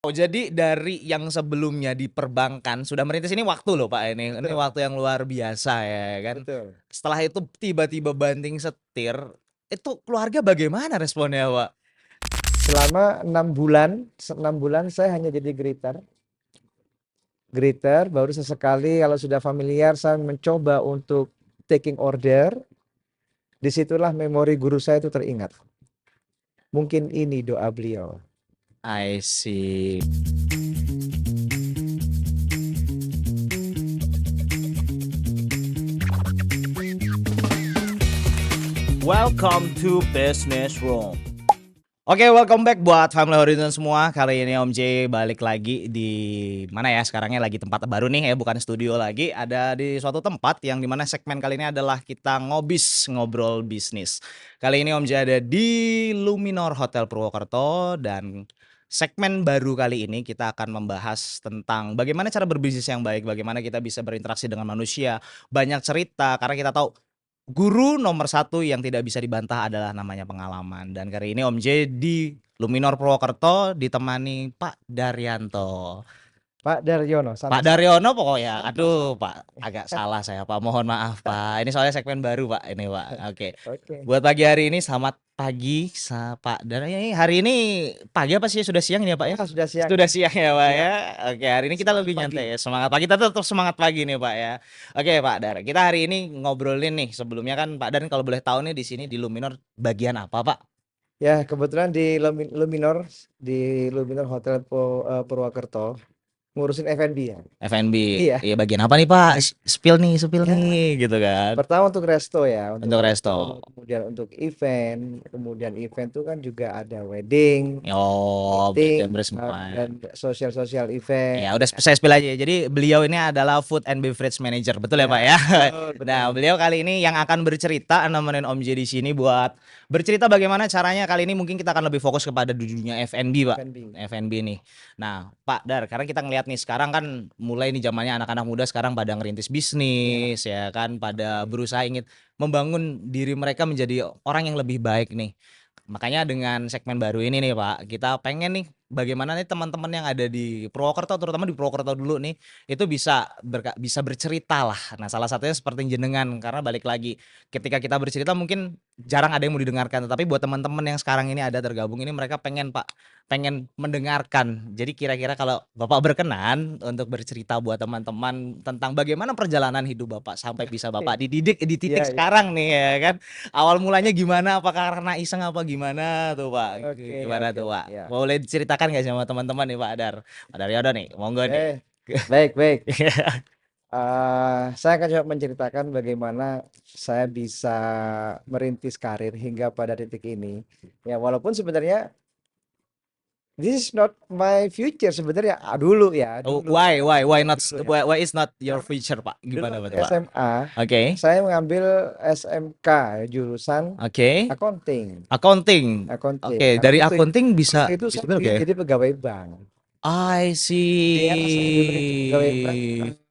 Oh, jadi dari yang sebelumnya di perbankan sudah merintis ini waktu loh Pak ini. Ini Betul, waktu yang luar biasa ya kan. betul. Setelah itu tiba-tiba banting setir, itu keluarga bagaimana responnya Pak? Selama 6 bulan saya hanya jadi greeter. Greeter baru sesekali kalau sudah familiar saya mencoba untuk taking order. Disitulah memori guru saya itu teringat. Mungkin ini doa beliau. I see. Welcome to Business Room. Oke, welcome back buat Family Horizon semua. Kali ini Om J balik lagi di mana ya? Sekarangnya lagi tempat baru nih ya, bukan studio lagi. Ada di suatu tempat yang dimana segmen kali ini adalah kita ngobis, ngobrol bisnis. Kali ini Om J ada di Luminor Hotel Purwokerto dan segmen baru kali ini kita akan membahas tentang bagaimana cara berbisnis yang baik, bagaimana kita bisa berinteraksi dengan manusia, banyak cerita karena kita tahu guru nomor satu yang tidak bisa dibantah adalah namanya pengalaman. Dan kali ini Om J di Luminor Purwokerto ditemani Pak Daryanto. Pak Daryono, Pak santai. Daryono pokoknya. Aduh Pak, agak salah saya Pak. Mohon maaf Pak. Ini soalnya segmen baru Pak. Ini Pak. Oke. Oke. Buat pagi hari ini selamat pagi Pak Daryono. Hari ini pagi apa sih? Sudah siang ya Pak ya? Sudah siang. Sudah siang ya Pak Ya, ya. Oke, hari ini kita semangat lebih pagi. nyantai ya. Semangat pagi. Kita tetap semangat pagi nih Pak ya. Oke Pak Dar, kita hari ini ngobrolin nih. Sebelumnya kan Pak Dar kalau boleh tahu nih di sini di Luminor bagian apa Pak? Ya, kebetulan di Luminor Hotel Purwokerto ngurusin F&B ya. F&B. Iya. Iya bagian apa nih Pak? Spill Ya, nih gitu kan. pertama untuk resto ya, Untuk resto. kemudian untuk event, kemudian event itu kan juga ada wedding, Oh, meeting, beres semua. dan sosial event. Ya udah saya spill aja. Jadi beliau ini adalah food and beverage manager, betul ya Ya, Pak ya? betul, Nah, betul. beliau kali ini yang akan bercerita nemenin Om J di sini buat bercerita bagaimana caranya kali ini mungkin kita akan lebih fokus kepada dunia F&B Pak. F&B. F&B nih. Nah, Pak Dar, karena kita ngelihat nih sekarang kan mulai nih zamannya anak-anak muda sekarang pada ngerintis bisnis ya kan, pada berusaha ingin membangun diri mereka menjadi orang yang lebih baik nih. Makanya dengan segmen baru ini nih Pak, kita pengen nih bagaimana nih teman-teman yang ada di Purwokerto, terutama di Purwokerto dulu nih, itu bisa bercerita lah. Nah, salah satunya seperti jenengan, karena balik lagi ketika kita bercerita mungkin jarang ada yang mau didengarkan, tetapi buat teman-teman yang sekarang ini ada tergabung ini mereka pengen Pak, pengen mendengarkan. Jadi kira-kira kalau Bapak berkenan untuk bercerita buat teman-teman tentang bagaimana perjalanan hidup Bapak sampai bisa Bapak dididik di titik Iya, iya. sekarang nih ya kan. Awal mulanya gimana? Apakah karena iseng apa gimana tuh Pak? Oke, Gimana oke, tuh Pak? ya. Boleh diceritakan nggak sama teman-teman nih Pak Dar? Pak Daryono nih, monggo nih. Baik, baik. Saya akan coba menceritakan bagaimana saya bisa merintis karir hingga pada titik ini. Ya, walaupun sebenarnya this is not my future sebenarnya. Dulu ya, Oh, dulu. why not Dulu ya. why is not your Karena future Pak? dulu Gimana waktu tuh Pak? SMA, Oke. saya mengambil SMK jurusan Oke. accounting. Accounting. Accounting. Oke, Karena dari accounting bisa waktu itu saya oke. ingin jadi pegawai bank. I Di era saya dulu itu pegawai bank see.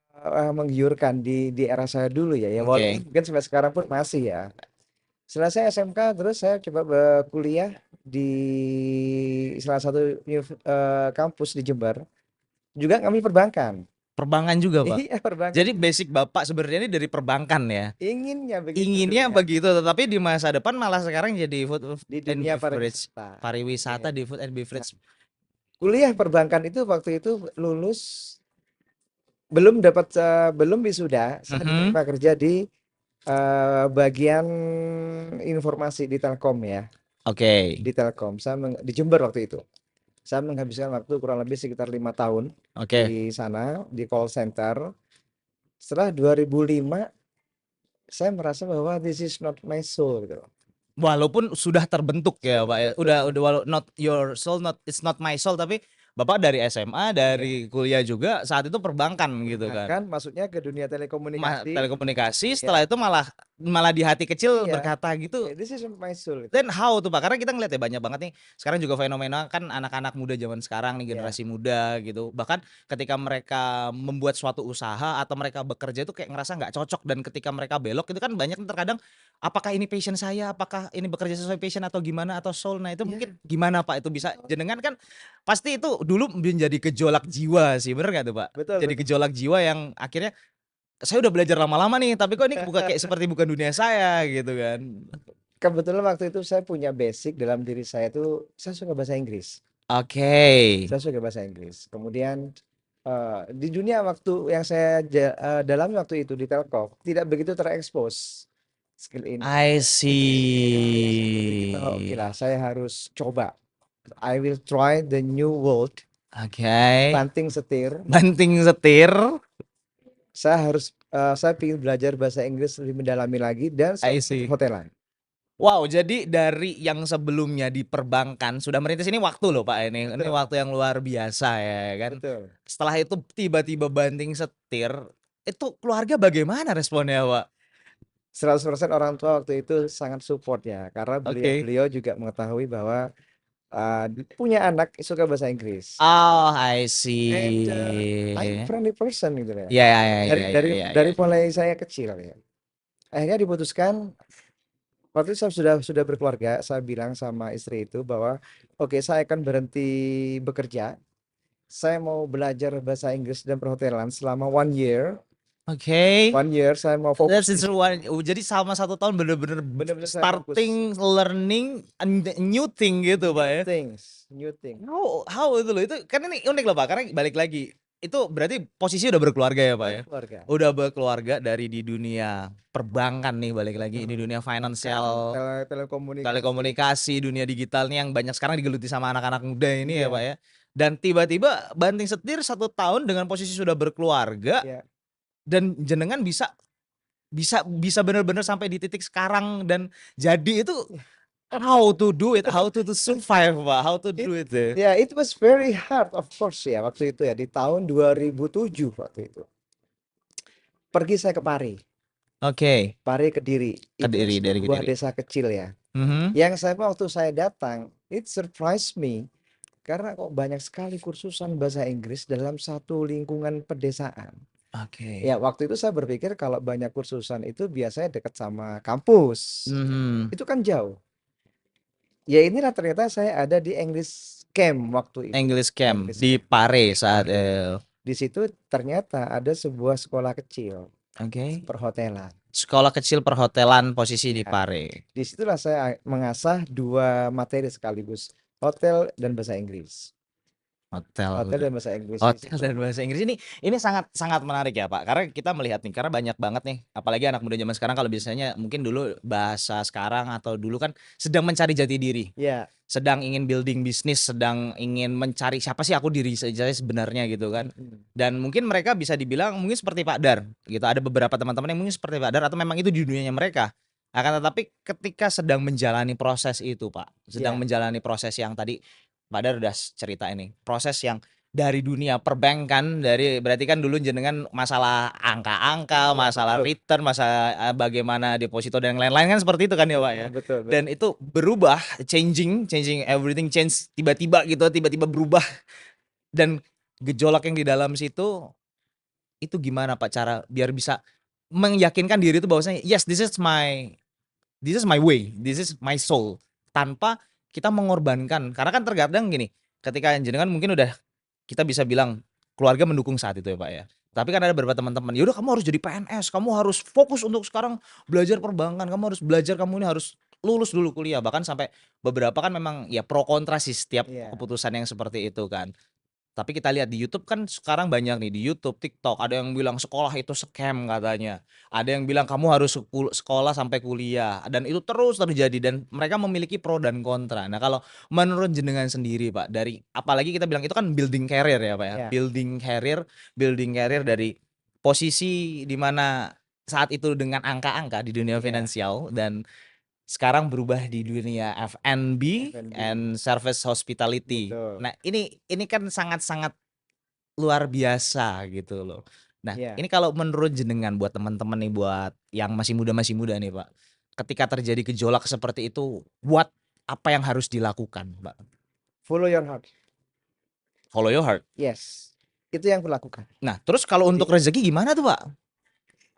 menggiurkan di era saya dulu ya. Ya walaupun Oke. mungkin sampai sekarang pun masih ya. Setelah saya SMK terus saya coba kuliah di salah satu kampus di Jember, juga ngambil perbankan. Perbankan juga Pak. Iya, perbankan. Jadi basic Bapak sebenarnya ini dari perbankan ya. Inginnya begitu Inginnya dulu ya. begitu, tetapi di masa depan malah sekarang jadi food Di and dunia beverage, pariwisata. pariwisata Iya. di food and Nah, beverage. kuliah perbankan itu waktu itu lulus belum wisuda, saya diterima kerja di bagian informasi di Telkom ya. Oke. Di Telkom, di Jember waktu itu. Saya menghabiskan waktu kurang lebih sekitar 5 tahun Oke. di sana, di call center. Setelah 2005, saya merasa bahwa this is not my soul gitu loh. Walaupun sudah terbentuk ya Pak ya. Udah not your soul, it's not my soul, tapi Bapak dari SMA, dari kuliah juga saat itu perbankan gitu kan. Kan maksudnya ke dunia telekomunikasi. Telekomunikasi, Ya, setelah itu malah malah di hati kecil Iya, berkata gitu. this is my soul itu. Then how tuh Pak? Karena kita ngeliat ya banyak banget nih, sekarang juga fenomena kan anak-anak muda zaman sekarang nih, Iya, generasi muda gitu, bahkan ketika mereka membuat suatu usaha atau mereka bekerja itu kayak ngerasa nggak cocok dan ketika mereka belok itu kan banyak terkadang, apakah ini passion saya? Apakah ini bekerja sesuai passion atau gimana atau soul? Nah itu iya, mungkin gimana Pak itu bisa jenengan kan pasti itu dulu menjadi gejolak jiwa sih, bener nggak tuh Pak? betul Jadi betul. gejolak jiwa yang akhirnya, saya udah belajar lama-lama nih, tapi kok ini kayak seperti bukan dunia saya gitu kan. Kebetulan waktu itu saya punya basic dalam diri saya itu, saya suka bahasa Inggris. Oke. Saya suka bahasa Inggris. Kemudian di dunia waktu yang saya dalami waktu itu di Telkom, tidak begitu terekspos skill ini. I Saya berpikir bahwa oke see. lah, saya harus coba. I will try the new world. Oke. Banting setir. Banting setir. Saya ingin belajar bahasa Inggris lebih mendalami lagi dan I seorang see. perhotelan. Wow, jadi dari yang sebelumnya di perbankan sudah merintis ini waktu loh Pak ini. Ini Betul, waktu yang luar biasa ya kan. betul. Setelah itu tiba-tiba banting setir, itu keluarga bagaimana responnya Pak? 100% orang tua waktu itu sangat support ya, karena beliau Oke. beliau juga mengetahui bahwa punya anak suka bahasa Inggris. Oh, I And see. I'm friendly person gitu ya. Ya ya ya Dari ya dari ya dari ya. mulai saya kecil ya. Akhirnya diputuskan waktu itu saya sudah berkeluarga, saya bilang sama istri itu bahwa oke, saya akan berhenti bekerja. Saya mau belajar bahasa Inggris dan perhotelan selama 1 year. Oke. 1 year saya mau That's fokus di situ. one. Jadi selama 1 tahun bener-bener Benar-benar saya fokus. starting learning new thing gitu Pak New ya? things, new thing. How itu loh, itu kan ini unik loh Pak, karena balik lagi, itu berarti posisi udah berkeluarga ya Pak ya? Berkeluarga. Udah berkeluarga dari di dunia perbankan nih balik lagi, di dunia Bahkan financial, telekomunikasi. telekomunikasi, dunia digital nih yang banyak sekarang digeluti sama anak-anak muda ini ya Pak Iya, ya. Dan tiba-tiba banting setir 1 tahun dengan posisi sudah berkeluarga iya. dan jenengan bisa bisa bisa bener-bener sampai di titik sekarang dan jadi itu how to do it, how to survive Pak, how to It do it ya. ya, it was very hard of course ya waktu itu ya, di tahun 2007 waktu itu. Pergi saya ke Pari, Oke, Pari Kediri. Itu Kediri, dari sebuah Kediri. desa kecil ya. Mhm. Yang saya waktu saya datang, it surprised me karena kok banyak sekali kursusan bahasa Inggris dalam satu lingkungan pedesaan. Oke. Ya, waktu itu saya berpikir kalau banyak kursusan itu biasanya dekat sama kampus. Mhm. Itu kan jauh. Ya inilah ternyata saya ada di English Camp waktu itu. English Camp English di Camp Pare di saat Pari. Di situ ternyata ada sebuah sekolah kecil oke. perhotelan. Sekolah kecil perhotelan posisi di Ya, Pare. disitulah saya mengasah dua materi sekaligus, hotel dan bahasa Inggris. Hotel Hotel dan bahasa Inggris di hotel situ. dan bahasa Inggris ini sangat sangat menarik ya, Pak. Karena kita melihat nih, karena banyak banget nih, apalagi anak muda zaman sekarang kalau biasanya mungkin dulu bahasa sekarang atau dulu kan sedang mencari jati diri, Ya, sedang ingin building bisnis, sedang ingin mencari siapa sih aku diri saya sebenarnya gitu kan. mm-mm. Dan mungkin mereka bisa dibilang mungkin seperti Pak Dar gitu. Ada beberapa teman-teman yang mungkin seperti Pak Dar atau memang itu di dunianya mereka. Akan tetapi ketika sedang menjalani proses itu, Pak, sedang Ya, menjalani proses yang tadi Pak Dar udah cerita ini, proses yang dari dunia perbankan, dari berarti kan dulu jenengan masalah angka-angka, ya masalah betul, return, masalah bagaimana deposito dan lain-lain kan seperti itu kan ya, Pak, ya. betul, Dan betul. itu berubah, changing everything change tiba-tiba gitu, tiba-tiba berubah dan gejolak yang di dalam situ, itu gimana Pak cara biar bisa meyakinkan diri itu bahwasanya, "Yes, this is my way, this is my soul." Tanpa kita mengorbankan, karena kan terkadang gini, ketika jenengan mungkin udah kita bisa bilang keluarga mendukung saat itu ya, Pak, ya. Tapi kan ada beberapa teman-teman, "Ya udah kamu harus jadi PNS, kamu harus fokus untuk sekarang belajar perbankan, kamu harus belajar, kamu ini harus lulus dulu kuliah." Bahkan sampai beberapa kan memang ya pro kontra sih setiap Iya, keputusan yang seperti itu kan. Tapi kita lihat di YouTube kan sekarang banyak nih, di YouTube, TikTok, ada yang bilang sekolah itu scam katanya. Ada yang bilang kamu harus sekolah sampai kuliah dan itu terus terjadi dan mereka memiliki pro dan kontra. Nah, kalau menurut jenengan sendiri, Pak, dari apalagi kita bilang itu kan building career ya, Pak, ya. ya, Building career dari posisi di mana saat itu dengan angka-angka di dunia iya, finansial dan sekarang berubah di dunia F&B F&B, and service hospitality. betul. Nah, ini kan sangat-sangat luar biasa gitu loh. Nah, Iya. ini kalau menurut jenengan buat teman-teman nih, buat yang masih muda nih, Pak. Ketika terjadi gejolak seperti itu, apa yang harus dilakukan, Pak? Follow your heart. Follow your heart. Yes. Itu yang kulakukan. Nah, terus kalau Jadi untuk rezeki gimana tuh, Pak?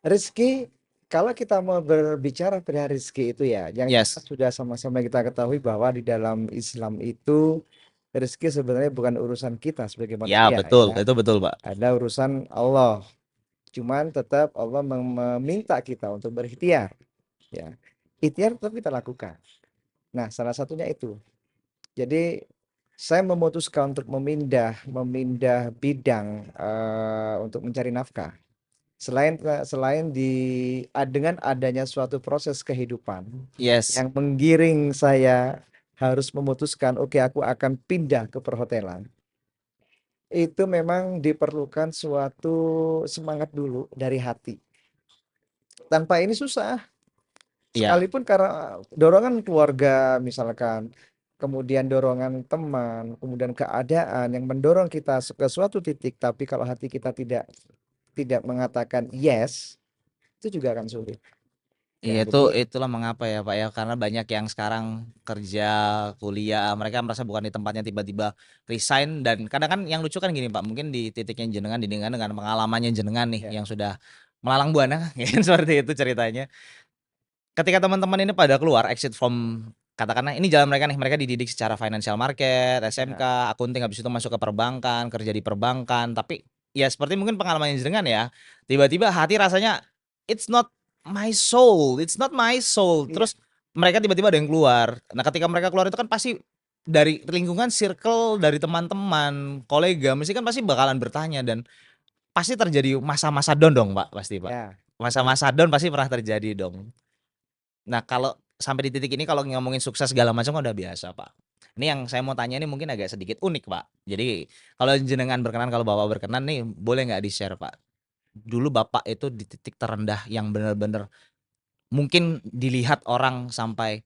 rezeki, kalau kita mau berbicara perihal rezeki itu ya, yang jelas Yes. sudah sama-sama kita ketahui bahwa di dalam Islam itu rezeki sebenarnya bukan urusan kita sebagai Ya, manusia betul. ya. Itu betul, Pak. Ada urusan Allah. Cuman tetap Allah meminta kita untuk berikhtiar ya. Ikhtiar tetap kita lakukan. Nah, salah satunya itu. Jadi saya memutuskan untuk memindah bidang untuk mencari nafkah. Selain dengan adanya suatu proses kehidupan Yes. yang menggiring saya harus memutuskan, oke aku akan pindah ke perhotelan. Itu memang diperlukan suatu semangat dulu dari hati. Tanpa ini susah. Iya. Sekalipun karena dorongan keluarga misalkan, kemudian dorongan teman, kemudian keadaan yang mendorong kita ke suatu titik, tapi kalau hati kita tidak mengatakan yes, itu juga akan sulit. Ya, Iya, jadi itulah mengapa ya, Pak, ya, karena banyak yang sekarang kerja, kuliah, mereka merasa bukan di tempatnya, tiba-tiba resign. Dan kadang kan yang lucu kan gini, Pak, mungkin di titiknya jenengan dengan pengalamannya jenengan nih ya, yang sudah melalang buana, ya kan, seperti itu ceritanya. Ketika teman-teman ini pada keluar exit from, katakanlah ini jalan mereka nih, mereka dididik secara financial market, ya, SMK, akunting, habis itu masuk ke perbankan, kerja di perbankan, tapi ya seperti mungkin pengalamannya jenengan ya, tiba-tiba hati rasanya it's not my soul, it's not my soul. iya, Terus mereka tiba-tiba ada yang keluar. Nah, ketika mereka keluar itu kan pasti dari lingkungan circle, dari teman-teman, kolega, mesti kan pasti bakalan bertanya, dan pasti terjadi masa-masa down dong, Pak, pasti, Pak. ya, betul. Masa-masa down pasti pernah terjadi dong. Nah, kalau sampai di titik ini kalau ngomongin sukses segala macam kan udah biasa, Pak. Ini yang saya mau tanya ini mungkin agak sedikit unik, Pak. Jadi kalau jenengan berkenan, kalau Bapak berkenan nih, boleh nggak di-share, Pak? Dulu Bapak itu di titik terendah yang bener-bener mungkin dilihat orang sampai,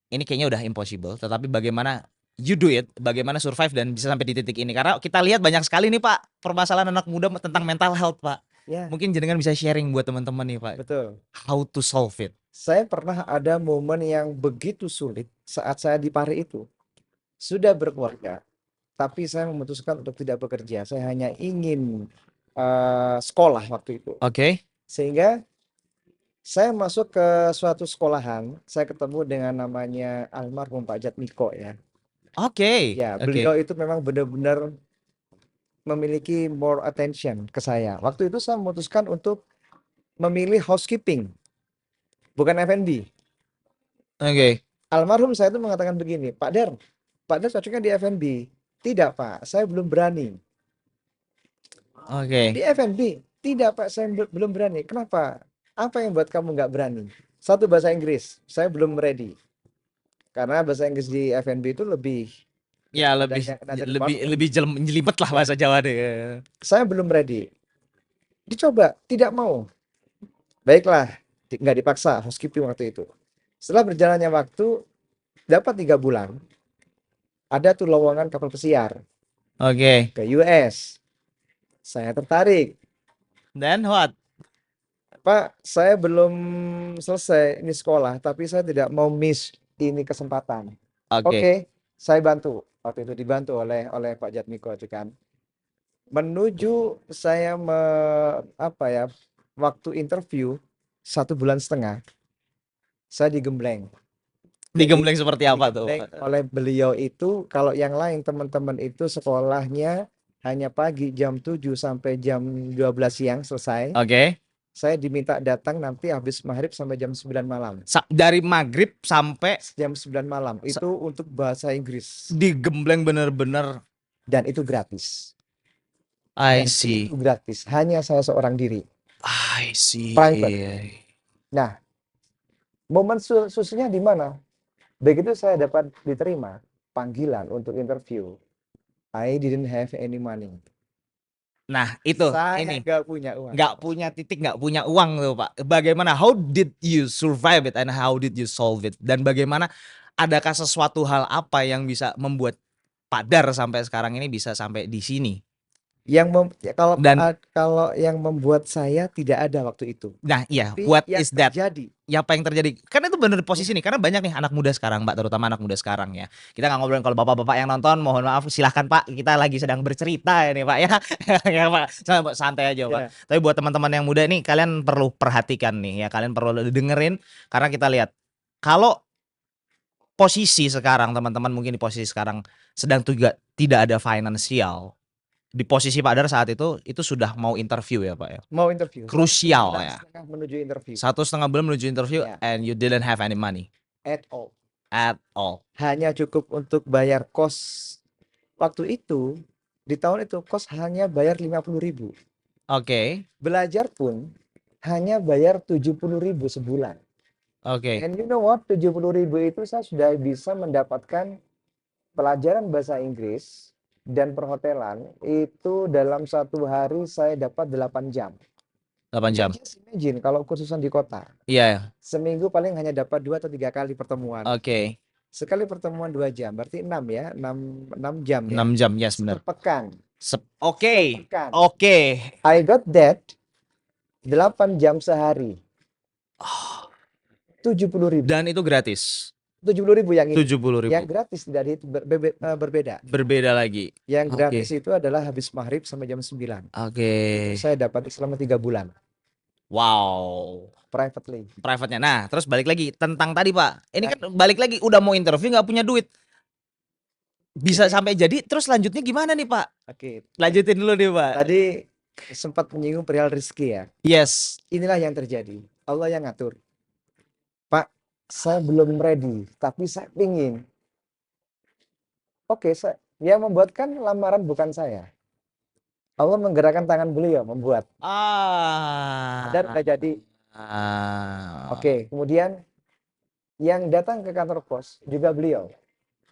ini kayaknya udah impossible, tetapi bagaimana you do it, bagaimana survive dan bisa sampai di titik ini. Karena kita lihat banyak sekali nih, Pak, permasalahan anak muda tentang mental health, Pak. Ya, Mungkin jenengan bisa sharing buat teman-teman nih, Pak, betul. how to solve it. Saya pernah ada momen yang begitu sulit saat saya di Pari itu. Sudah berkeluarga, tapi saya memutuskan untuk tidak bekerja. Saya hanya ingin sekolah waktu itu. Oke. Sehingga saya masuk ke suatu sekolahan, saya ketemu dengan namanya almarhum Pak Jatmiko ya. Oke, Ya, oke. beliau itu memang benar-benar memiliki more attention ke saya. Waktu itu saya memutuskan untuk memilih housekeeping, bukan F&B. Oke. Almarhum saya itu mengatakan begini, Pak Der cocoknya di F&B. Tidak, Pak, saya belum berani. Di Oke. F&B, tidak, Pak, saya belum berani. Kenapa? Apa yang buat kamu nggak berani? Satu, bahasa Inggris, saya belum ready. Karena bahasa Inggris di F&B itu lebih Ya lebih nadanya nada lebih depan. lebih nyelipet lah Ya, bahasa Jawa deh. saya belum ready. Dicoba, tidak mau. Baiklah, nggak dipaksa housekeeping waktu itu. Setelah berjalannya waktu, dapat 3 bulan, ada tuh lowongan kapal pesiar Oke. ke US. Saya tertarik. Then what? Pak, saya belum selesai ini sekolah, tapi saya tidak mau miss ini kesempatan. Oke. Oke, saya bantu. Waktu itu dibantu oleh Pak Jatmiko itu kan. Menuju saya apa ya, waktu interview 1,5 bulan, saya digembleng. Jadi Digembleng seperti apa tuh? digembleng oleh beliau itu, kalau yang lain teman-teman itu sekolahnya hanya pagi jam 7 sampai jam 12 siang selesai. Oke. Saya diminta datang nanti habis maghrib sampai jam 9 malam. Dari maghrib sampai Jam 9 malam itu untuk bahasa Inggris digembleng bener-bener. dan itu gratis. I Dan see. itu gratis, hanya saya seorang diri, I see. private. Nah, momen susahnya di mana? Begitu saya dapat diterima panggilan untuk interview, I didn't have any money. Nah, itu Saya ini nggak punya uang. nggak punya titik, nggak punya uang tuh, Pak. Bagaimana? How did you survive it and how did you solve it? Dan bagaimana, adakah sesuatu hal apa yang bisa membuat Pak Dar sampai sekarang ini bisa sampai di sini? Ya, kalau Dan kalau yang membuat saya tidak ada waktu itu. nah iya, Tapi what yang is that? terjadi, Ya apa yang terjadi? Karena itu bener ya, posisi nih, karena banyak nih anak muda sekarang, Mbak, terutama anak muda sekarang ya. Kita nggak ngobrolin kalau bapak-bapak yang nonton, mohon maaf, silahkan Pak, kita lagi sedang bercerita ini Pak ya. Ya Pak, santai aja Pak. ya, Tapi buat teman-teman yang muda nih, kalian perlu perhatikan nih ya, kalian perlu dengerin, karena kita lihat kalau posisi sekarang teman-teman mungkin di posisi sekarang sedang juga tidak ada finansial. Di posisi Pak Dar saat itu sudah mau interview ya Pak ya. mau interview satu Krusial bulan ya. setengah menuju interview, 1,5 bulan menuju interview ya, and you didn't have any money at all. at all. Hanya cukup untuk bayar kos waktu itu. Di tahun itu kos hanya bayar 50.000. Oke, Belajar pun hanya bayar 70.000 sebulan. oke. And you know what? 70.000 itu saya sudah bisa mendapatkan pelajaran bahasa Inggris dan perhotelan itu dalam satu hari saya dapat 8 jam. 8 jam. Just imagine kalau kursusan di kota, Iya, seminggu paling hanya dapat 2 atau 3 kali pertemuan. oke. Sekali pertemuan 2 jam, berarti 6 ya, 6 jam ya. 6 jam, yes benar. Sepekan. Oke. Sepekan. Oke. I got that 8 jam sehari. 70.000. Dan itu gratis. 70.000 yang ini. 70.000. Yang gratis dari berbeda. Berbeda lagi. Yang Oke. gratis itu adalah habis maghrib sampai jam 9. Oke. Saya dapat selama 3 bulan Wow. privately. Private-nya. Nah, terus balik lagi tentang tadi, Pak. Ini kan balik lagi udah mau interview nggak punya duit. Bisa sampai jadi terus lanjutnya gimana nih, Pak? Oke. Lanjutin dulu nih, Pak. Tadi sempat menyinggung perihal rezeki ya. Yes. Inilah yang terjadi. Allah yang ngatur. Pak, saya belum ready, tapi saya pingin. Oke, yang membuatkan lamaran bukan saya. Allah menggerakkan tangan beliau membuat. Dan udah jadi. Oke, kemudian yang datang ke kantor pos juga beliau.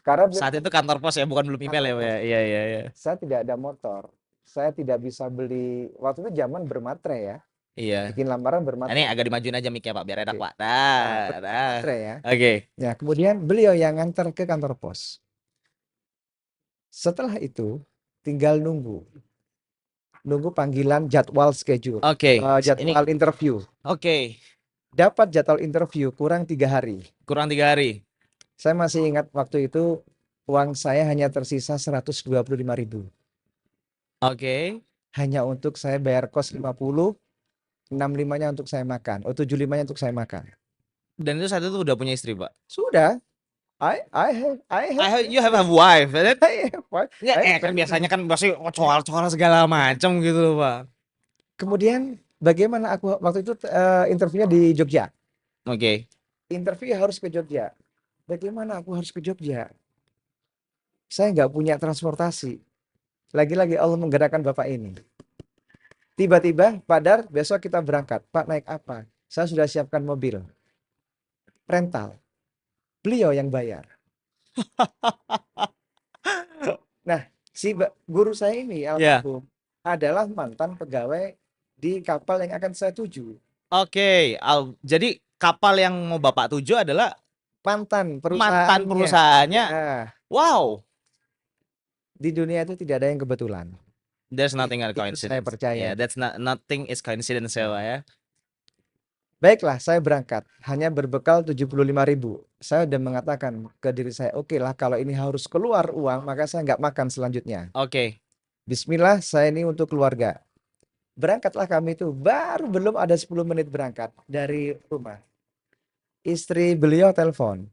Karena Saat itu kantor pos ya, bukan belum email ya, Pak ya. Iya, iya, iya. saya tidak ada motor. Saya tidak bisa beli. Waktu itu zaman bermatre ya. Iya. Bikin lamaran bermatre. Ini agak dimajuin aja mic-nya, Pak, biar enak, Oke. Pak. Nah. Bermatre ya. Oke. Ya, kemudian beliau yang ngantar ke kantor pos. Setelah itu tinggal nunggu panggilan jadwal schedule. Oke. Jadwal interview. Oke. Dapat jadwal interview kurang 3 hari. Kurang 3 hari. Saya masih ingat waktu itu uang saya hanya tersisa 125.000. Oke. Hanya untuk saya bayar kos 50, 65-nya untuk saya makan. 75-nya untuk saya makan. Dan itu saat itu udah punya istri, Pak. Sudah. You have a wife, right? I have wife. Ya, kan biasanya kan pasti coal-coal segala macam gitu loh, Pak. Kemudian bagaimana aku waktu itu interviewnya di Jogja. Oke. Interview harus ke Jogja. Bagaimana aku harus ke Jogja? Saya nggak punya transportasi. Lagi-lagi Allah menggerakkan Bapak ini. Tiba-tiba, Pak Dar, besok kita berangkat. Pak, naik apa? Saya sudah siapkan mobil. Rental. Beliau yang bayar. Nah, si guru saya ini almarhum adalah mantan pegawai di kapal yang akan saya tuju. Oke. Jadi kapal yang mau Bapak tuju adalah Mantan perusahaannya. Nah, Wow. di dunia itu tidak ada yang kebetulan. There's nothing a Itu coincidence. saya percaya. Yeah, nothing is coincidence ya, Pak ya. Baiklah, saya berangkat. Hanya berbekal 75.000. Saya udah mengatakan ke diri saya, oke lah kalau ini harus keluar uang, maka saya nggak makan selanjutnya. Oke. Bismillah, saya ini untuk keluarga. Berangkatlah kami itu, belum ada 10 menit berangkat dari rumah. Istri beliau telepon.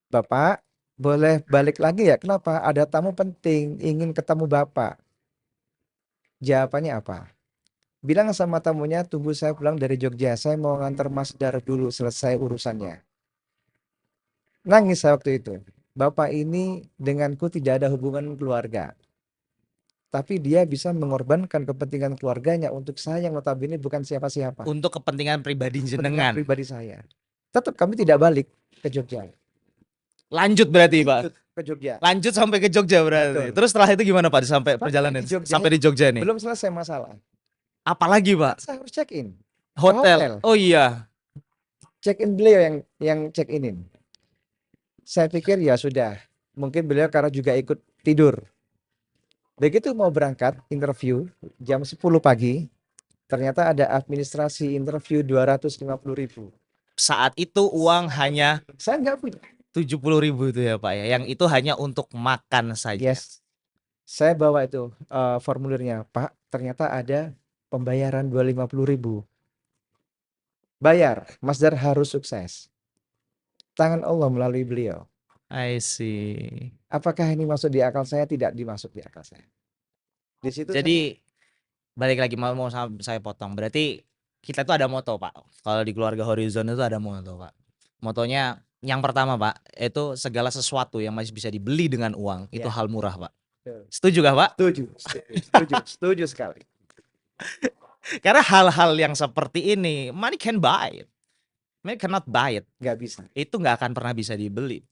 Bapak, boleh balik lagi ya? Kenapa? Ada tamu penting, ingin ketemu Bapak. Jawabannya apa? Bilang sama tamunya, tunggu saya pulang dari Jogja. Saya mau ngantar Mas Dar dulu, selesai urusannya. Nangis saya waktu itu. Bapak ini denganku tidak ada hubungan keluarga. Tapi dia bisa mengorbankan kepentingan keluarganya untuk saya yang notabene bukan siapa-siapa. Untuk kepentingan pribadi Kepentingan jenengan. pribadi saya. Tetap kami tidak balik ke Jogja. Lanjut berarti, Pak. Lanjut ke Jogja. Lanjut sampai ke Jogja berarti. Betul. Terus setelah itu gimana, Pak? Sampai perjalanan di Jogja, sampai di Jogja nih. Belum selesai masalah. Apalagi, Pak? Saya harus check in. Hotel. Oh iya. Check in beliau yang check inin. Saya pikir ya sudah. Mungkin beliau karena juga ikut tidur. Begitu mau berangkat interview jam 10 pagi, ternyata ada administrasi interview 250.000. Saat itu uang hanya Saya nggak punya. 70.000 itu ya Pak ya, yang itu hanya untuk makan saja. Yes, saya bawa itu formulirnya, Pak. Ternyata ada pembayaran 250.000. Bayar, Mas Dar harus sukses. Tangan Allah melalui beliau. I see. Apakah ini masuk di akal saya? Tidak dimasuk di akal saya. Di situ saya, Jadi balik lagi mau saya potong. Berarti kita tuh ada moto Pak. Kalau di keluarga Horizon itu ada moto Pak. Motonya yang pertama Pak, itu segala sesuatu yang masih bisa dibeli dengan uang itu ya, hal murah Pak. betul. Setuju gak Pak? Setuju, setuju, setuju, setuju sekali. Karena hal-hal yang seperti ini, money can buy it. Money cannot buy it. Nggak bisa, Itu nggak akan pernah bisa dibeli.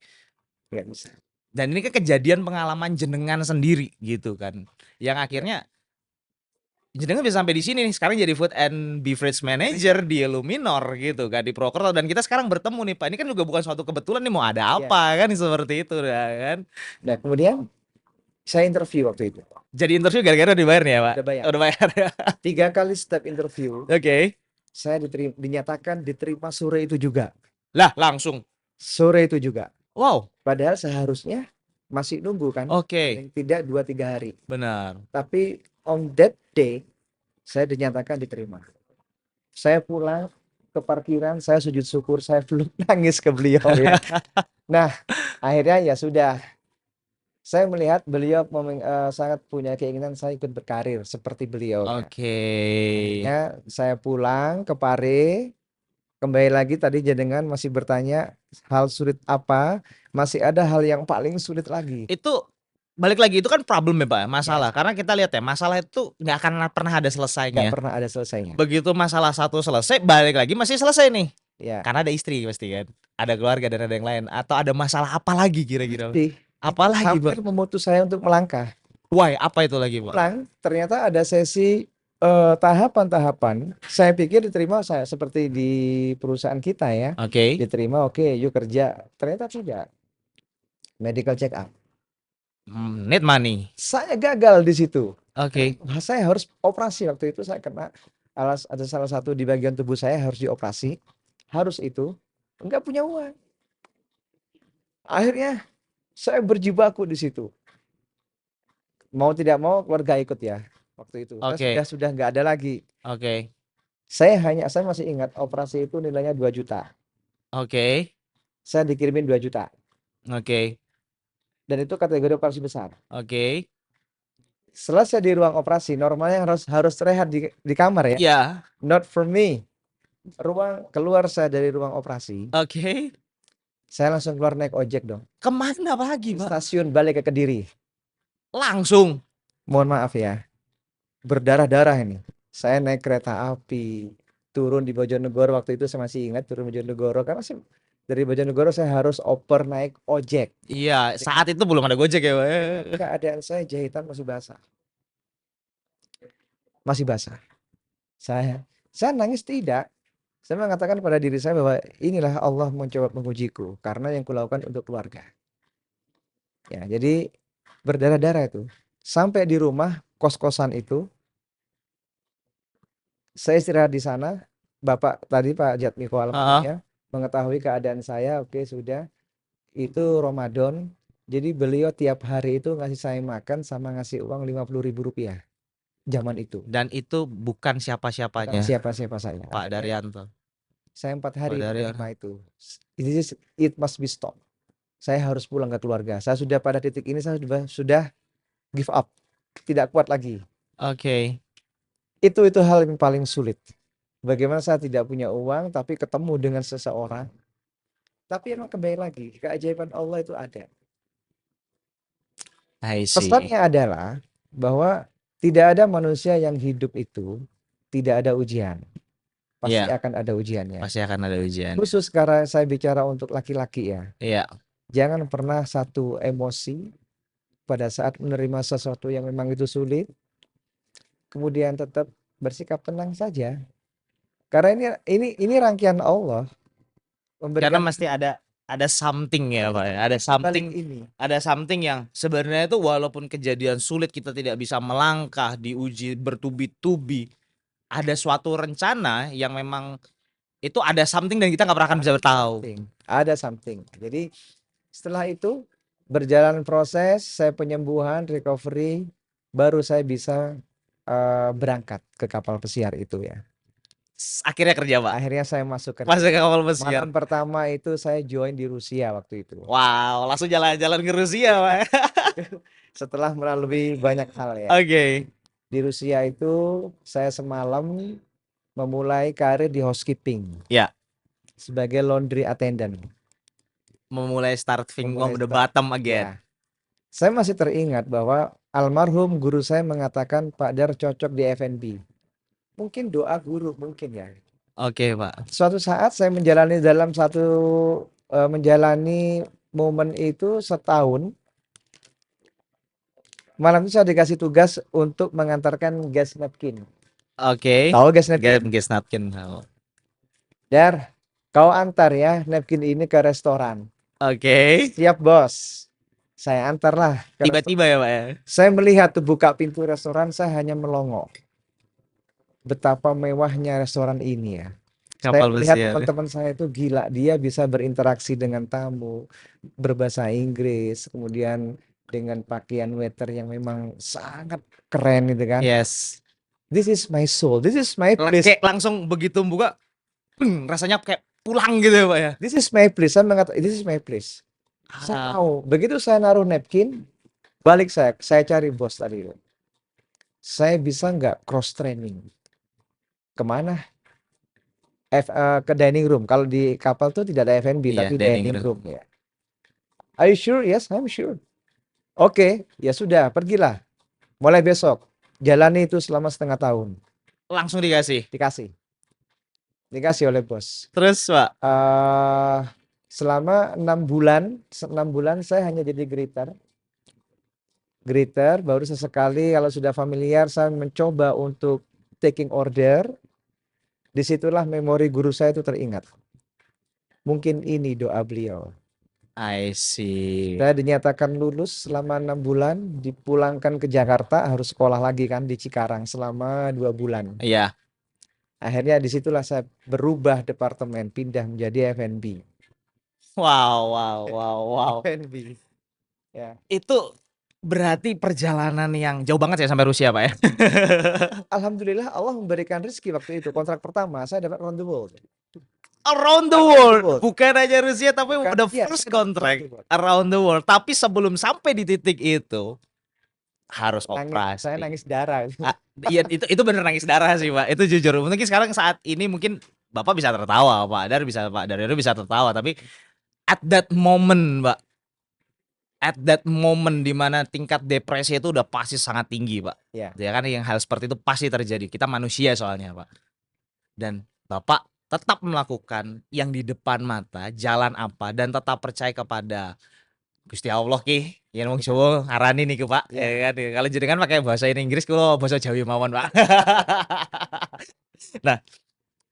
nggak bisa. Dan ini kan kejadian pengalaman jenengan sendiri gitu kan. Yang akhirnya jenengan bisa sampai di sini nih. Sekarang jadi food and beverage manager di Luminor gitu kan, di Prokerto. Dan kita sekarang bertemu nih Pak. Ini kan juga bukan suatu kebetulan nih, mau ada Ya. apa kan seperti itu ya kan. Nah, kemudian saya interview waktu itu. Jadi interview gara-gara dibayar nih ya Pak? Udah bayar. Udah bayar ya. 3 kali step interview, Oke. saya dinyatakan diterima sore itu juga. Lah langsung. Sore itu juga. Wow. Padahal seharusnya masih nunggu kan. Oke. Paling tidak 2-3 hari. Benar. Tapi on that day, saya dinyatakan diterima. Saya pulang ke parkiran, saya sujud syukur, saya belum nangis ke beliau ya. Nah, akhirnya ya sudah. Saya melihat beliau sangat punya keinginan saya ikut berkarir seperti beliau ya. Oke. Akhirnya saya pulang ke Pare, kembali lagi tadi jenengan masih bertanya hal sulit apa, masih ada hal yang paling sulit lagi. Itu balik lagi, itu kan problem ya Pak, masalah. Yes. Karena kita lihat ya, masalah itu nggak akan pernah ada Nggak selesainya. pernah ada selesainya. Begitu masalah satu selesai, balik lagi masih selesai nih. Ya. Karena ada istri pasti kan, ada keluarga dan ada yang lain. Atau ada masalah apa lagi kira-kira? Jadi, Apa lagi hampir Pak? memutus saya untuk melangkah. Why? Apa itu lagi Pak? Pulang, ternyata ada sesi tahapan-tahapan. Saya pikir diterima saya seperti di perusahaan kita ya. Oke. Diterima, oke, yuk kerja. Ternyata tidak. Medical check up. Need money. Saya gagal di situ. Oke. Saya harus operasi waktu itu, saya kena ada salah satu di bagian tubuh saya harus dioperasi. Harus itu. Enggak punya uang. Akhirnya saya berjibaku di situ. Mau tidak mau keluarga ikut ya waktu itu. Oke. Sudah nggak ada lagi. Oke. Saya masih ingat operasi itu nilainya 2 juta. Oke. Saya dikirimin 2 juta. Oke. Dan itu kategori operasi besar. Oke. Selesai di ruang operasi, normalnya harus rehat di kamar ya. Ya. Not for me. Keluar saya dari ruang operasi, Oke. saya langsung keluar naik ojek dong. Kemana lagi Pak? Stasiun balik ke Kediri. Langsung. Mohon maaf ya, berdarah-darah ini. Saya naik kereta api, turun di Bojonegoro waktu itu saya masih ingat turun Bojonegoro karena dari Bojonegoro saya harus oper naik ojek. Iya, saat itu belum ada Gojek ya Pak. Keadaan saya jahitan masih basah. Masih basah. Saya nangis tidak. Saya mengatakan pada diri saya bahwa inilah Allah mencoba mengujiku karena yang kulakukan untuk keluarga. Ya, jadi berdarah-darah itu. Sampai di rumah kos-kosan itu, saya istirahat di sana. Bapak tadi Pak Jatmiko ya, mengetahui keadaan saya, oke sudah. Itu Ramadan. Jadi beliau tiap hari itu ngasih saya makan sama ngasih uang 50.000 rupiah. Zaman itu. Dan itu bukan siapa-siapanya. Siapa-siapa saya. Pak Daryanto. Saya 4 hari Pak Daryanto. menerima itu. It must be stopped. Saya harus pulang ke keluarga. Saya sudah pada titik ini saya sudah give up. Tidak kuat lagi. Oke. Itu hal yang paling sulit. Bagaimana saya tidak punya uang tapi ketemu dengan seseorang. Tapi emang kembali lagi, keajaiban Allah itu ada. I see. Pesannya adalah bahwa tidak ada manusia yang hidup itu tidak ada ujian. Pasti Iya. akan ada ujiannya. Pasti akan ada ujian. Khusus karena saya bicara untuk laki-laki ya. Iya. Jangan pernah satu emosi pada saat menerima sesuatu yang memang itu sulit. Kemudian tetap bersikap tenang saja. Karena ini rangkaian Allah Karena memberikan mesti ada ada something ya Pak ya, balik ini. ada something yang sebenarnya itu walaupun kejadian sulit kita tidak bisa melangkah, diuji bertubi-tubi, ada suatu rencana yang memang itu ada something dan kita nggak pernah akan bisa tahu. Ada something. Jadi setelah itu berjalan proses, saya penyembuhan, recovery, baru saya bisa berangkat ke kapal pesiar itu ya. Akhirnya kerja Pak. Akhirnya saya masuk kerja. Masuk ke kapal pesiar. Malam pertama itu saya join di Rusia waktu itu. Wow, langsung jalan-jalan ke Rusia Pak. Setelah melalui banyak hal ya. Oke. Di Rusia itu saya semalam memulai karir di housekeeping. Ya. Sebagai laundry attendant. Memulai start from the start. bottom again. Ya. Saya masih teringat bahwa almarhum guru saya mengatakan Pak Dar cocok di F&B. Mungkin doa guru mungkin ya. Oke Pak. Suatu saat saya menjalani menjalani momen itu setahun. Malam itu saya dikasih tugas untuk mengantarkan gas napkin. Oke. Tahu gas napkin? Gas napkin. Dar, kau antar ya napkin ini ke restoran. Oke. Siap bos. Saya antarlah. Tiba-tiba ya Pak ya. Saya melihat tuh buka pintu restoran, saya hanya melongo. Betapa mewahnya restoran ini ya. Saya lihat teman-teman saya itu gila, dia bisa berinteraksi dengan tamu, berbahasa Inggris, kemudian dengan pakaian waiter yang memang sangat keren gitu kan. Yes. This is my soul, this is my place. Kayak langsung begitu buka, rasanya kayak pulang gitu ya Pak ya. This is my place, saya mengatakan this is my place. Saya tahu, begitu saya naruh napkin, balik saya cari bos tadi. Saya bisa nggak cross training? Kemana? Ke dining room. Kalau di kapal tuh tidak ada F&B, tapi dining room ya. Are you sure? Yes, I'm sure. Oke, ya sudah, pergilah. Mulai besok, jalani itu selama setengah tahun. Langsung dikasih? Dikasih oleh bos. Terus Pak? Selama 6 bulan saya hanya jadi greeter, baru sesekali kalau sudah familiar saya mencoba untuk taking order. Disitulah memori guru saya itu teringat. Mungkin ini doa beliau. I see. Saya dinyatakan lulus selama 6 bulan, dipulangkan ke Jakarta, harus sekolah lagi kan di Cikarang selama 2 bulan. Iya. Akhirnya disitulah saya berubah departemen, pindah menjadi F&B. Wow. F&B. Ya. Itu berarti perjalanan yang jauh banget ya sampai Rusia Pak ya? Alhamdulillah Allah memberikan rezeki waktu itu. Kontrak pertama saya dapat around the world. Around the world. Bukan aja Rusia tapi the first contract around the world. Tapi sebelum sampai di titik itu harus operasi. Saya nangis darah. Iya itu bener nangis darah sih Pak. Itu jujur. Mungkin sekarang saat ini mungkin Bapak bisa tertawa, Pak Daryono bisa tertawa, tapi at that moment Pak, at that moment di mana tingkat depresi itu udah pasti sangat tinggi Pak. Ya kan yang hal seperti itu pasti terjadi. Kita manusia soalnya Pak. Dan Bapak tetap melakukan yang di depan mata, jalan apa, dan tetap percaya kepada Gusti Allah ki. Ya wong Jawa ngarani niku Pak. Ya kan. Kalau jenengan pakai bahasa Inggris kalau bahasa Jawa mawon Pak. Nah,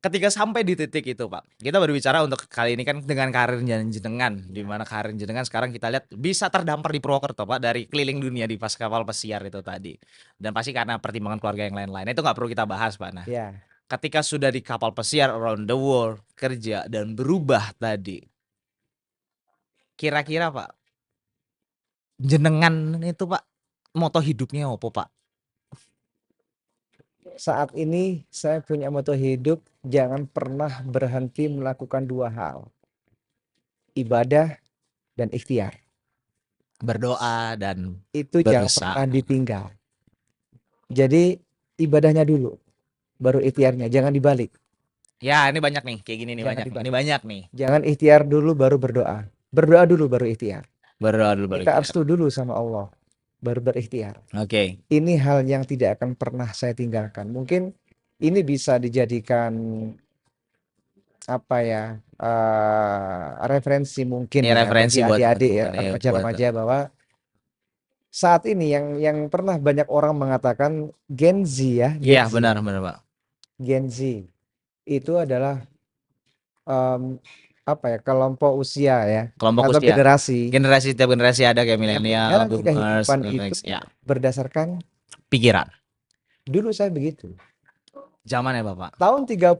ketika sampai di titik itu Pak, kita berbicara untuk kali ini kan dengan karir jenengan, di mana karir jenengan sekarang kita lihat bisa terdampar di Purwokerto Pak, dari keliling dunia di pas kapal pesiar itu tadi. Dan pasti karena pertimbangan keluarga yang lain-lain. Itu nggak perlu kita bahas Pak. Nah, ketika sudah di kapal pesiar around the world, kerja dan berubah tadi, kira-kira Pak, jenengan itu Pak, moto hidupnya apa Pak? Saat ini saya punya moto hidup, jangan pernah berhenti melakukan 2 hal. Ibadah dan ikhtiar. Berdoa dan itu jangan pernah ditinggal. Jadi ibadahnya dulu, baru ikhtiarnya, jangan dibalik. Ya ini banyak nih, kayak gini nih ini banyak nih. Jangan ikhtiar dulu baru berdoa. Berdoa dulu baru ikhtiar. Kita restu dulu sama Allah, baru berikhtiar. Oke. Ini hal yang tidak akan pernah saya tinggalkan. Mungkin ini bisa dijadikan apa ya, referensi mungkin ya, referensi bagi buat adik-adik ya, remaja-remaja bahwa saat ini yang pernah banyak orang mengatakan Gen Z ya. Iya benar Pak. Gen Z itu adalah apa ya, kelompok usia ya Kelompok atau usia. generasi Setiap generasi ada kayak yang milenial, menjalani boomers, kehidupan dan itu next ya. berdasarkan Pikiran. dulu saya begitu. Zaman ya Bapak. Tahun 31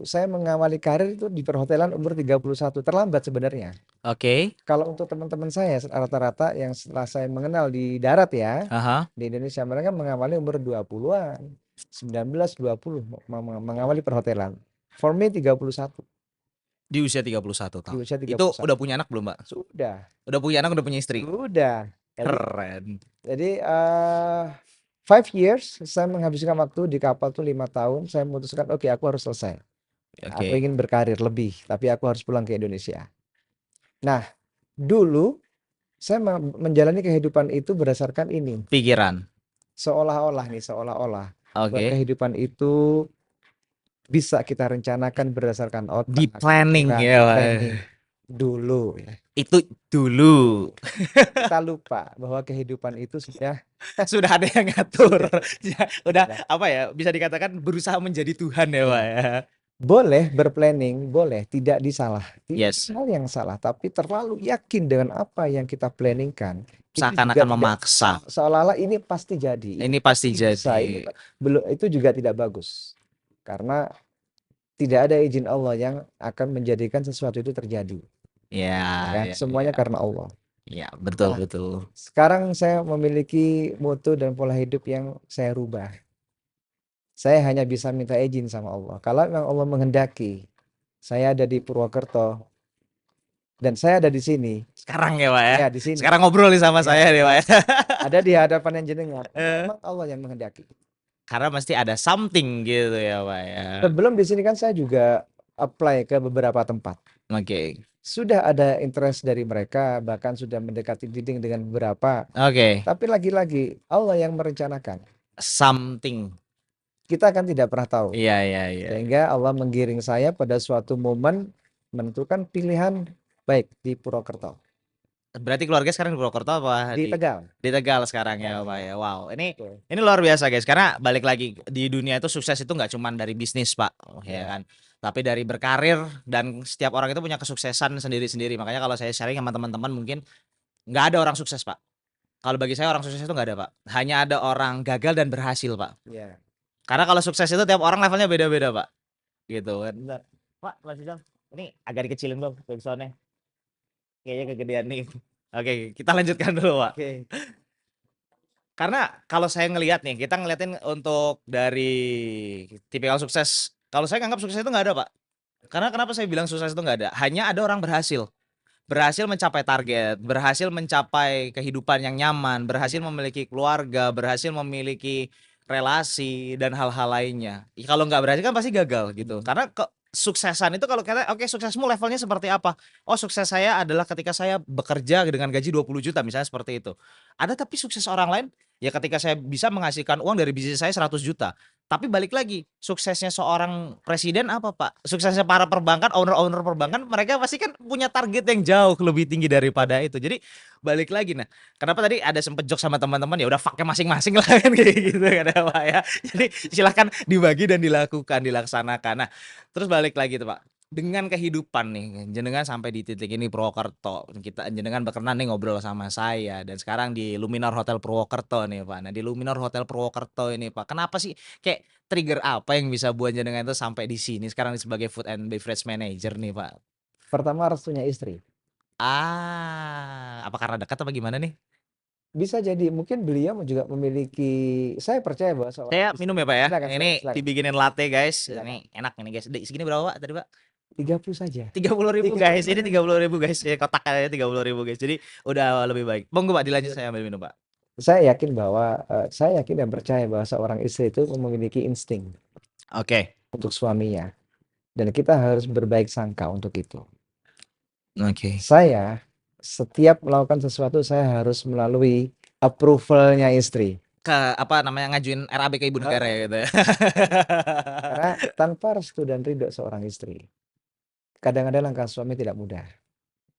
saya mengawali karir itu di perhotelan umur 31, terlambat sebenarnya. Oke. Kalau untuk teman-teman saya rata-rata yang setelah saya mengenal di darat ya, Aha. di Indonesia mereka mengawali umur 20-an, 19, 20 mengawali perhotelan. For me 31 Di usia 31 di tahun. usia tiga Itu puluh udah satu punya anak belum, Mbak? Sudah, Udah punya anak, udah punya istri. sudah. Keren. Jadi 5 years saya menghabiskan waktu di kapal tuh 5 tahun. Saya memutuskan oke aku harus selesai. Aku Oke. ingin berkarir lebih, tapi aku harus pulang ke Indonesia. Nah, dulu saya menjalani kehidupan itu berdasarkan ini. Pikiran. Seolah-olah bahwa Oke. kehidupan itu bisa kita rencanakan berdasarkan Di otak, planning pikiran, ya, di Pak. planning dulu ya. Itu dulu. Kita lupa bahwa kehidupan itu sudah Sudah ada yang ngatur. sudah Ya, udah ada. apa ya? Bisa dikatakan berusaha menjadi Tuhan ya, Pak Ya. ya. Boleh berplanning, boleh tidak disalah, tidak Yes. hal yang salah, tapi terlalu yakin dengan apa yang kita planningkan, itu juga Seakan-akan tidak memaksa. seolah-olah ini pasti jadi, ini Ini pasti pasti bisa, jadi. belum, itu juga tidak bagus. Karena tidak ada izin Allah yang akan menjadikan sesuatu itu terjadi, Ya, ya kan? ya, Semuanya ya. karena Allah. Ya, betul, Nah, betul. sekarang saya memiliki moto dan pola hidup yang saya rubah. Saya hanya bisa minta izin sama Allah. Kalau memang Allah menghendaki saya ada di Purwokerto dan saya ada di sini, Sekarang ya, Pak ya. ya di sini, Sekarang ngobrol nih sama ya saya nih, Pak ya. ada di hadapan yang jenengan, Eh, memang Allah yang menghendaki. Karena mesti ada something gitu ya, Pak ya. Sebelum di sini kan saya juga apply ke beberapa tempat. Oke. Sudah ada interest dari mereka, bahkan sudah mendekati dinding dengan beberapa. Oke. Tapi lagi-lagi Allah yang merencanakan. Something. Kita kan tidak pernah tahu. Iya, iya, iya. Sehingga Allah menggiring saya pada suatu momen menentukan pilihan baik di Purwokerto, Berarti keluarga sekarang di Purwokerto apa di Tegal. di Tegal sekarang Ya, ya, Pak ya. Wow, betul. ini luar biasa guys. Karena balik lagi di dunia itu sukses itu nggak cuma dari bisnis, Pak. Ya Ya. kan. Tapi dari berkarir dan setiap orang itu punya kesuksesan sendiri-sendiri. Makanya kalau saya sharing sama teman-teman mungkin nggak ada orang sukses, Pak. Kalau bagi saya orang sukses itu nggak ada, Pak. Hanya ada orang gagal dan berhasil, Pak. Ya. Karena kalau sukses itu tiap orang levelnya beda-beda, Pak. Gitu kan. Bentar. Pak, Mas Rizal. Ini agak dikecilin, Bang, backsound-nya. Kayaknya kegedean nih. Oke, kita lanjutkan dulu, Pak. Oke. Karena kalau saya ngelihat nih, kita ngeliatin untuk dari tipikal sukses. Kalau saya nganggap sukses itu nggak ada, Pak. Karena kenapa saya bilang sukses itu nggak ada? Hanya ada orang berhasil. Berhasil mencapai target, berhasil mencapai kehidupan yang nyaman, berhasil memiliki keluarga, berhasil memiliki relasi dan hal-hal lainnya. Kalau nggak berhasil kan pasti gagal gitu. Karena kesuksesan itu kalau kita oke suksesmu levelnya seperti apa? Oh sukses saya adalah ketika saya bekerja dengan gaji 20 juta misalnya seperti itu. Ada tapi sukses orang lain ya ketika saya bisa menghasilkan uang dari bisnis saya 100 juta. Tapi balik lagi, suksesnya seorang presiden apa, Pak? Suksesnya para perbankan, owner-owner perbankan, mereka pasti kan punya target yang jauh lebih tinggi daripada itu. Jadi balik lagi, nah, kenapa tadi ada sempet joke sama teman-teman, ya udah fuck-nya masing-masing lah kan kayak gitu kan ya, Pak ya. Jadi silahkan dibagi dan dilakukan, dilaksanakan. Nah, terus balik lagi tuh, Pak. Dengan kehidupan nih, jenengan sampai di titik ini Purwokerto, kita jenengan berkenan nih ngobrol sama saya dan sekarang di Luminor Hotel Purwokerto nih, Pak. Nah, di Luminor Hotel Purwokerto ini, Pak, kenapa sih kayak trigger apa yang bisa buat jenengan itu sampai di sini sekarang sebagai food and beverage manager nih, Pak? Pertama restunya istri. Apa karena dekat apa gimana nih? Bisa jadi mungkin beliau juga memiliki, saya percaya bahwa seorang Saya minum istri. ya, Pak, ya. Silakan, Ini silakan, silakan, dibikinin latte, guys. silakan. Ini enak ini, guys. Segini berapa, Pak, tadi, Pak? 30 saja. 30.000 Tiga guys. puluh Ini 30.000 guys. Ya, kotak aja 30.000 guys. Jadi udah lebih baik. Monggo, Pak, dilanjut saya ambil minum, Pak. Saya yakin dan percaya bahwa seorang istri itu memiliki insting Oke. untuk suaminya dan kita harus berbaik sangka untuk itu. Oke. Saya setiap melakukan sesuatu saya harus melalui approval-nya istri. Ke apa namanya ngajuin RAB ke ibu negara ya gitu ya. Karena tanpa restu dan ridho seorang istri, kadang-kadang langkah suami tidak mudah.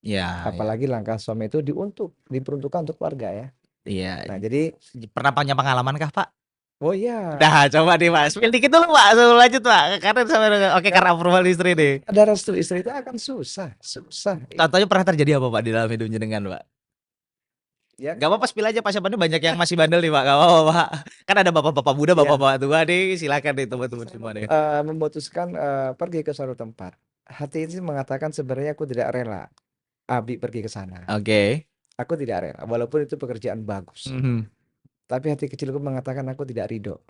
Iya, iya. Apalagi langkah suami itu diperuntukkan untuk keluarga ya. Iya. Nah, jadi Pernah punya pengalaman kah, Pak? Oh iya, Nah, coba nih Pak, spill dikit dulu Pak, sebelum lanjut Pak. Karena sampai oke kalau karena approval istri nih. ada restu istri itu akan susah, susah. Contohnya pernah terjadi apa Pak di dalam hidup jenengan Pak? Ya Gak apa-apa kayak spill aja Pak, siapa nih banyak yang masih bandel nih Pak, gak apa-apa Pak. Kan ada bapak-bapak muda, ya bapak-bapak tua nih, silakan nih teman-teman saya semua nih. memutuskan pergi ke suatu tempat. Hati ini mengatakan sebenarnya aku tidak rela Abi pergi ke sana. Oke. Aku tidak rela, walaupun itu pekerjaan bagus. Mhm. Tapi hati kecilku mengatakan aku tidak ridho.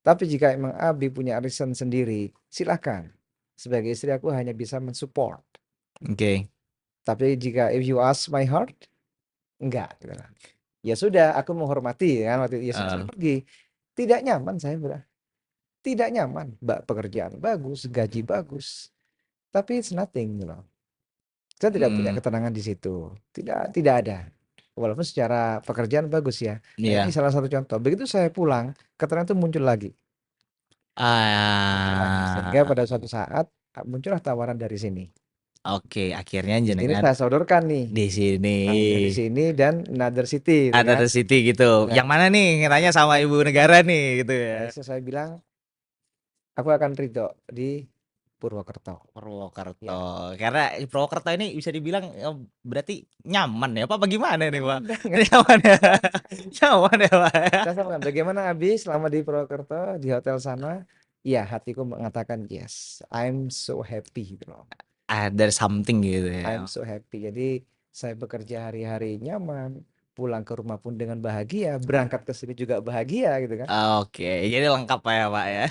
Tapi jika emang Abi punya reason sendiri, silakan. Sebagai istri aku hanya bisa mensupport. Oke. Tapi jika if you ask my heart, enggak. Gitu kan. Ya sudah, aku menghormati kan waktu itu. Ya sudah saya Heeh. pergi. Tidak nyaman saya bilang. Tidak nyaman. Pekerjaan bagus, gaji bagus. Tapi it's nothing gitu loh. Saya tidak punya Mhm. ketenangan di situ. Tidak ada. Walaupun secara pekerjaan bagus ya. Nah, ini Iya. salah satu contoh. Begitu saya pulang, ketenangan itu muncul lagi. Muncul lagi. Sehingga Ah, pada suatu saat muncullah tawaran dari sini. oke, akhirnya Di sini jenengan saya sodorkan nih. di sini Dari sini dan another city gitu ada kan. The City gitu. Nah, Yang mana nih? Tanya sama ibu negara nih gitu ya. saya bilang aku akan ridho di Purwokerto. Purwokerto. Ya, Karena Purwokerto ini bisa dibilang berarti nyaman ya, apa gimana nih, Pak? nyaman banget. Nyaman ya. Nyaman sekali. Nyaman ya, Pak ya. Saya sampaikan, bagaimana Abi selama di Purwokerto di hotel sana? Ya, hatiku mengatakan yes, I'm so happy gitu loh. Ada something gitu I'm ya. so happy. Jadi saya bekerja hari-hari nyaman, pulang ke rumah pun dengan bahagia, berangkat ke sini juga bahagia gitu kan. Oke, jadi lengkap ya Pak ya.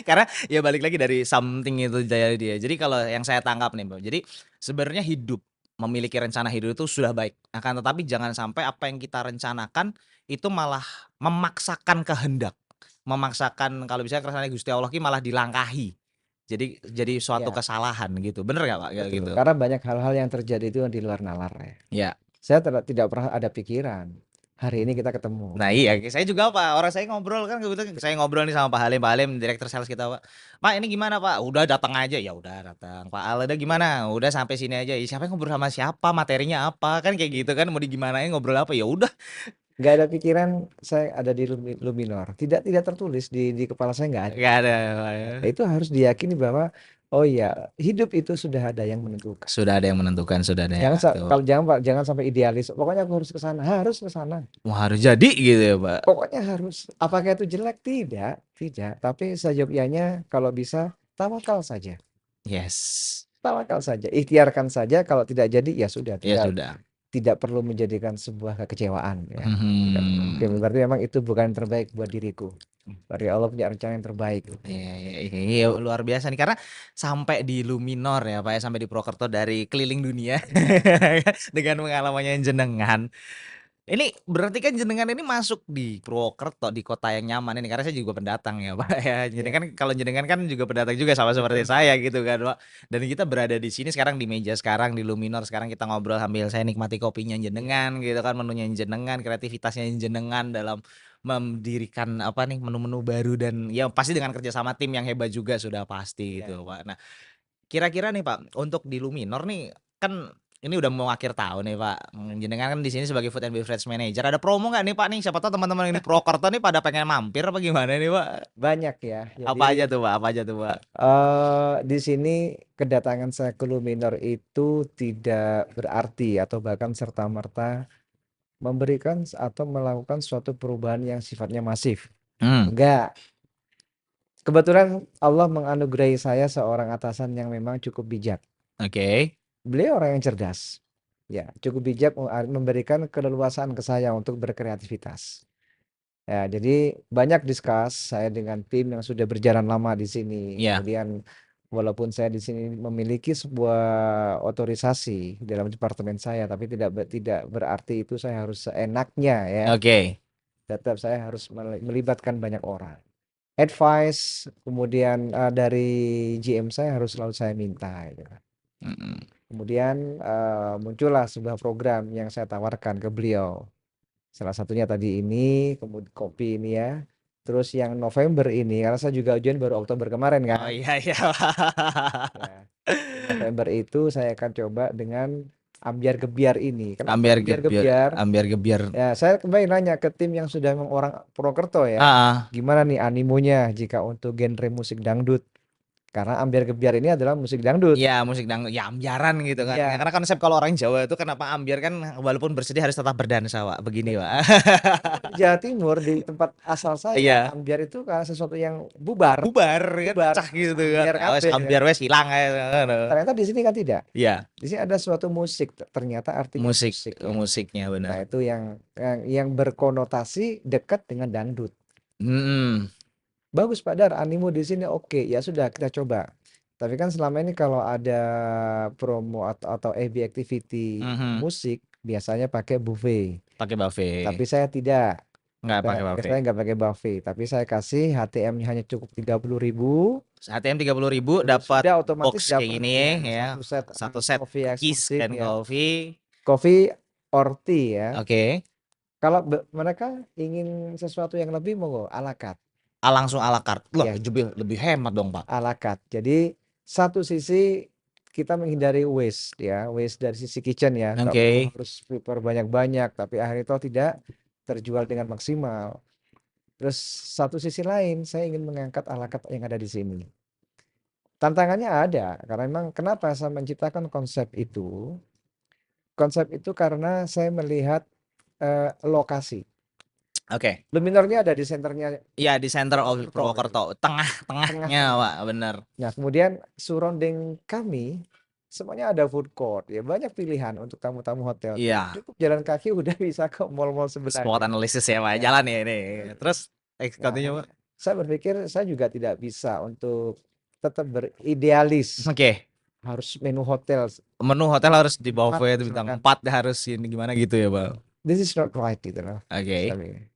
Karena ya balik lagi dari something itu jadi dia. Jadi kalau yang saya tangkap nih, Bang. Jadi sebenarnya hidup memiliki rencana hidup itu sudah baik. Akan tetapi jangan sampai apa yang kita rencanakan itu malah memaksakan kehendak. Memaksakan kalau misalnya kersane Gusti Allah ki malah dilangkahi. Jadi suatu Ya, kesalahan gitu. Bener nggak Pak kayak betul. gitu? Karena banyak hal-hal yang terjadi itu yang di luar nalar ya. Ya. Saya tidak pernah ada pikiran. Hari ini kita ketemu. Nah iya, saya juga Pak, orang saya ngobrol kan kebetulan saya ngobrol nih sama Pak Halim direktur sales kita Pak. Pak ini gimana Pak? Udah datang aja, ya udah datang. Pak Al udah gimana? Udah sampai sini aja. Ya, siapa yang ngobrol sama siapa? Materinya apa? Kan kayak gitu kan mau digimanain ngobrol apa? Ya udah. Nggak ada pikiran saya ada di Luminor. Tidak tertulis di kepala saya nggak ada. Gak ada Pak ya. Itu harus diyakini bahwa oh ya hidup itu sudah ada yang menentukan. Sudah ada yang menentukan, sudah ada yang atur. Kalau jangan sampai idealis. Pokoknya aku harus ke sana, harus ke sana. Wah harus jadi gitu ya Pak. Pokoknya harus. Apakah itu jelek? Tidak, tidak. Tapi seyogyanya kalau bisa tawakal saja. Yes. Tawakal saja. Ikhtiarkan saja. Kalau tidak jadi ya sudah. Ya Tidak sudah. tidak perlu menjadikan sebuah kekecewaan ya. Oke, Mhm. berarti memang itu bukan yang terbaik buat diriku. Berarti Allah punya rencana yang terbaik. Iya, iya, iya, iya, luar biasa nih karena sampai di Luminor ya Pak ya, sampai di Purwokerto dari keliling dunia dengan pengalamannya jenengan. Ini berarti kan jenengan ini masuk di Purwokerto, di kota yang nyaman ini karena saya juga pendatang ya Pak ya. Ya, Jenengan kalau jenengan kan juga pendatang juga sama seperti betul. saya gitu kan Pak. Dan kita berada di sini sekarang di meja sekarang di Luminor sekarang kita ngobrol sambil saya nikmati kopinya Ya, jenengan gitu kan, menunya jenengan, kreativitasnya jenengan dalam mendirikan apa nih menu-menu baru dan ya pasti dengan kerja sama tim yang hebat juga sudah pasti ya. gitu Pak. Nah kira-kira nih Pak, untuk di Luminor nih, kan ini udah mau akhir tahun nih Pak, jenengan kan di sini sebagai food and beverage manager, ada promo nggak nih Pak nih? Siapa tahu teman-teman ini Purwokerto nih pada pengen mampir apa gimana nih Pak? Banyak ya. Apa aja Jadi tuh Pak apa aja tuh Pak? di sini kedatangan saya ke Luminor itu tidak berarti atau bahkan serta-merta memberikan atau melakukan suatu perubahan yang sifatnya masif. Hmm, Enggak. Kebetulan Allah menganugerahi saya seorang atasan yang memang cukup bijak. oke. Beliau orang yang cerdas. Ya, cukup bijak memberikan keleluasaan ke saya untuk berkreativitas. Ya, jadi banyak discuss saya dengan tim yang sudah berjalan lama di sini. Iya, Kemudian walaupun saya di sini memiliki sebuah otorisasi dalam departemen saya, tapi tidak berarti itu saya harus seenaknya ya. oke. Tetap saya harus melibatkan banyak orang. Advice, kemudian dari GM saya harus selalu saya minta gitu kan. Mhm. Kemudian muncullah sebuah program yang saya tawarkan ke beliau. Salah satunya tadi ini, kemudian kopi ini ya. Terus yang November ini, karena saya juga ujian baru Oktober kemarin Oh kan. iya iya. Ya, di November itu saya akan coba dengan ambiar gebiar ini. Kenapa Ambiar ambiar gebiar, gebiar? ambiar gebiar. Ya, saya kembali nanya ke tim yang sudah memang orang Purwokerto ya. Ah, Gimana nih animonya jika untuk genre musik dangdut? Karena ambiar gebiar ini adalah musik dangdut. ya musik dangdut, ya ambiaran gitu kan. Ya, Iya, karena konsep kalau orang Jawa itu kenapa ambiar kan walaupun bersedih harus tetap berdansa, Pak. Begini, Pak. betul. Kalau di Jawa Timur, di tempat asal saya, Iya, ambiar itu karena sesuatu yang bubar, bubar kan bubar, pecah gitu kan. ambiar Wes kabeh kan. ambiar wes hilang kayak ngono. Ternyata di sini kan tidak. Iya, Di sini ada suatu musik, ternyata artinya musik musik ya. musiknya benar. Nah, itu yang berkonotasi dekat dengan dangdut. Mm-mm. Bagus Pak Dar, animo di sini oke. Ya sudah kita coba. Tapi kan selama ini kalau ada promo atau FB activity Mhm. musik biasanya pakai buffet. Pakai buffet. Tapi saya tidak. Nggak pakai buffet. Saya nggak pakai buffet. Tapi saya kasih HTM-nya hanya cukup 30.000. ATM 30.000 Terus dapat sudah otomatis box kayak dapat gini ya. satu set Satu set coffee cookies eksklusif and ya. coffee. Coffee or tea ya. Oke. Kalau mereka ingin sesuatu yang lebih monggo ala carte. Langsung ala carte. Loh, Ya, lebih hemat dong, Pak. ala carte. Jadi satu sisi kita menghindari waste ya, waste dari sisi kitchen ya. Nggak perlu Oke. harus prepare banyak-banyak, tapi akhirnya itu tidak terjual dengan maksimal. Terus satu sisi lain, saya ingin mengangkat ala carte yang ada di sini. Tantangannya ada, karena memang kenapa saya menciptakan konsep itu? Konsep itu karena saya melihat lokasi. Oke. Luminornya ada di senternya Iya, di center of Purwokerto. Purwokerto. Tengah-tengahnya, Pak, bener. Nah, kemudian surrounding kami semuanya ada food court ya, banyak pilihan untuk tamu-tamu hotel. Iya. Cukup jalan kaki udah bisa ke mall-mall Spot sebelahnya. analisis ya, Pak. Ya. Jalan ya ini. Terus Nah, continue, Pak. saya berpikir saya juga tidak bisa untuk tetap beridealis. Oke. Harus menu hotel. Menu hotel harus di Empat, buffet bintang 4 harus ini gimana gitu ya, Pak. This is not right gitu loh. Oke.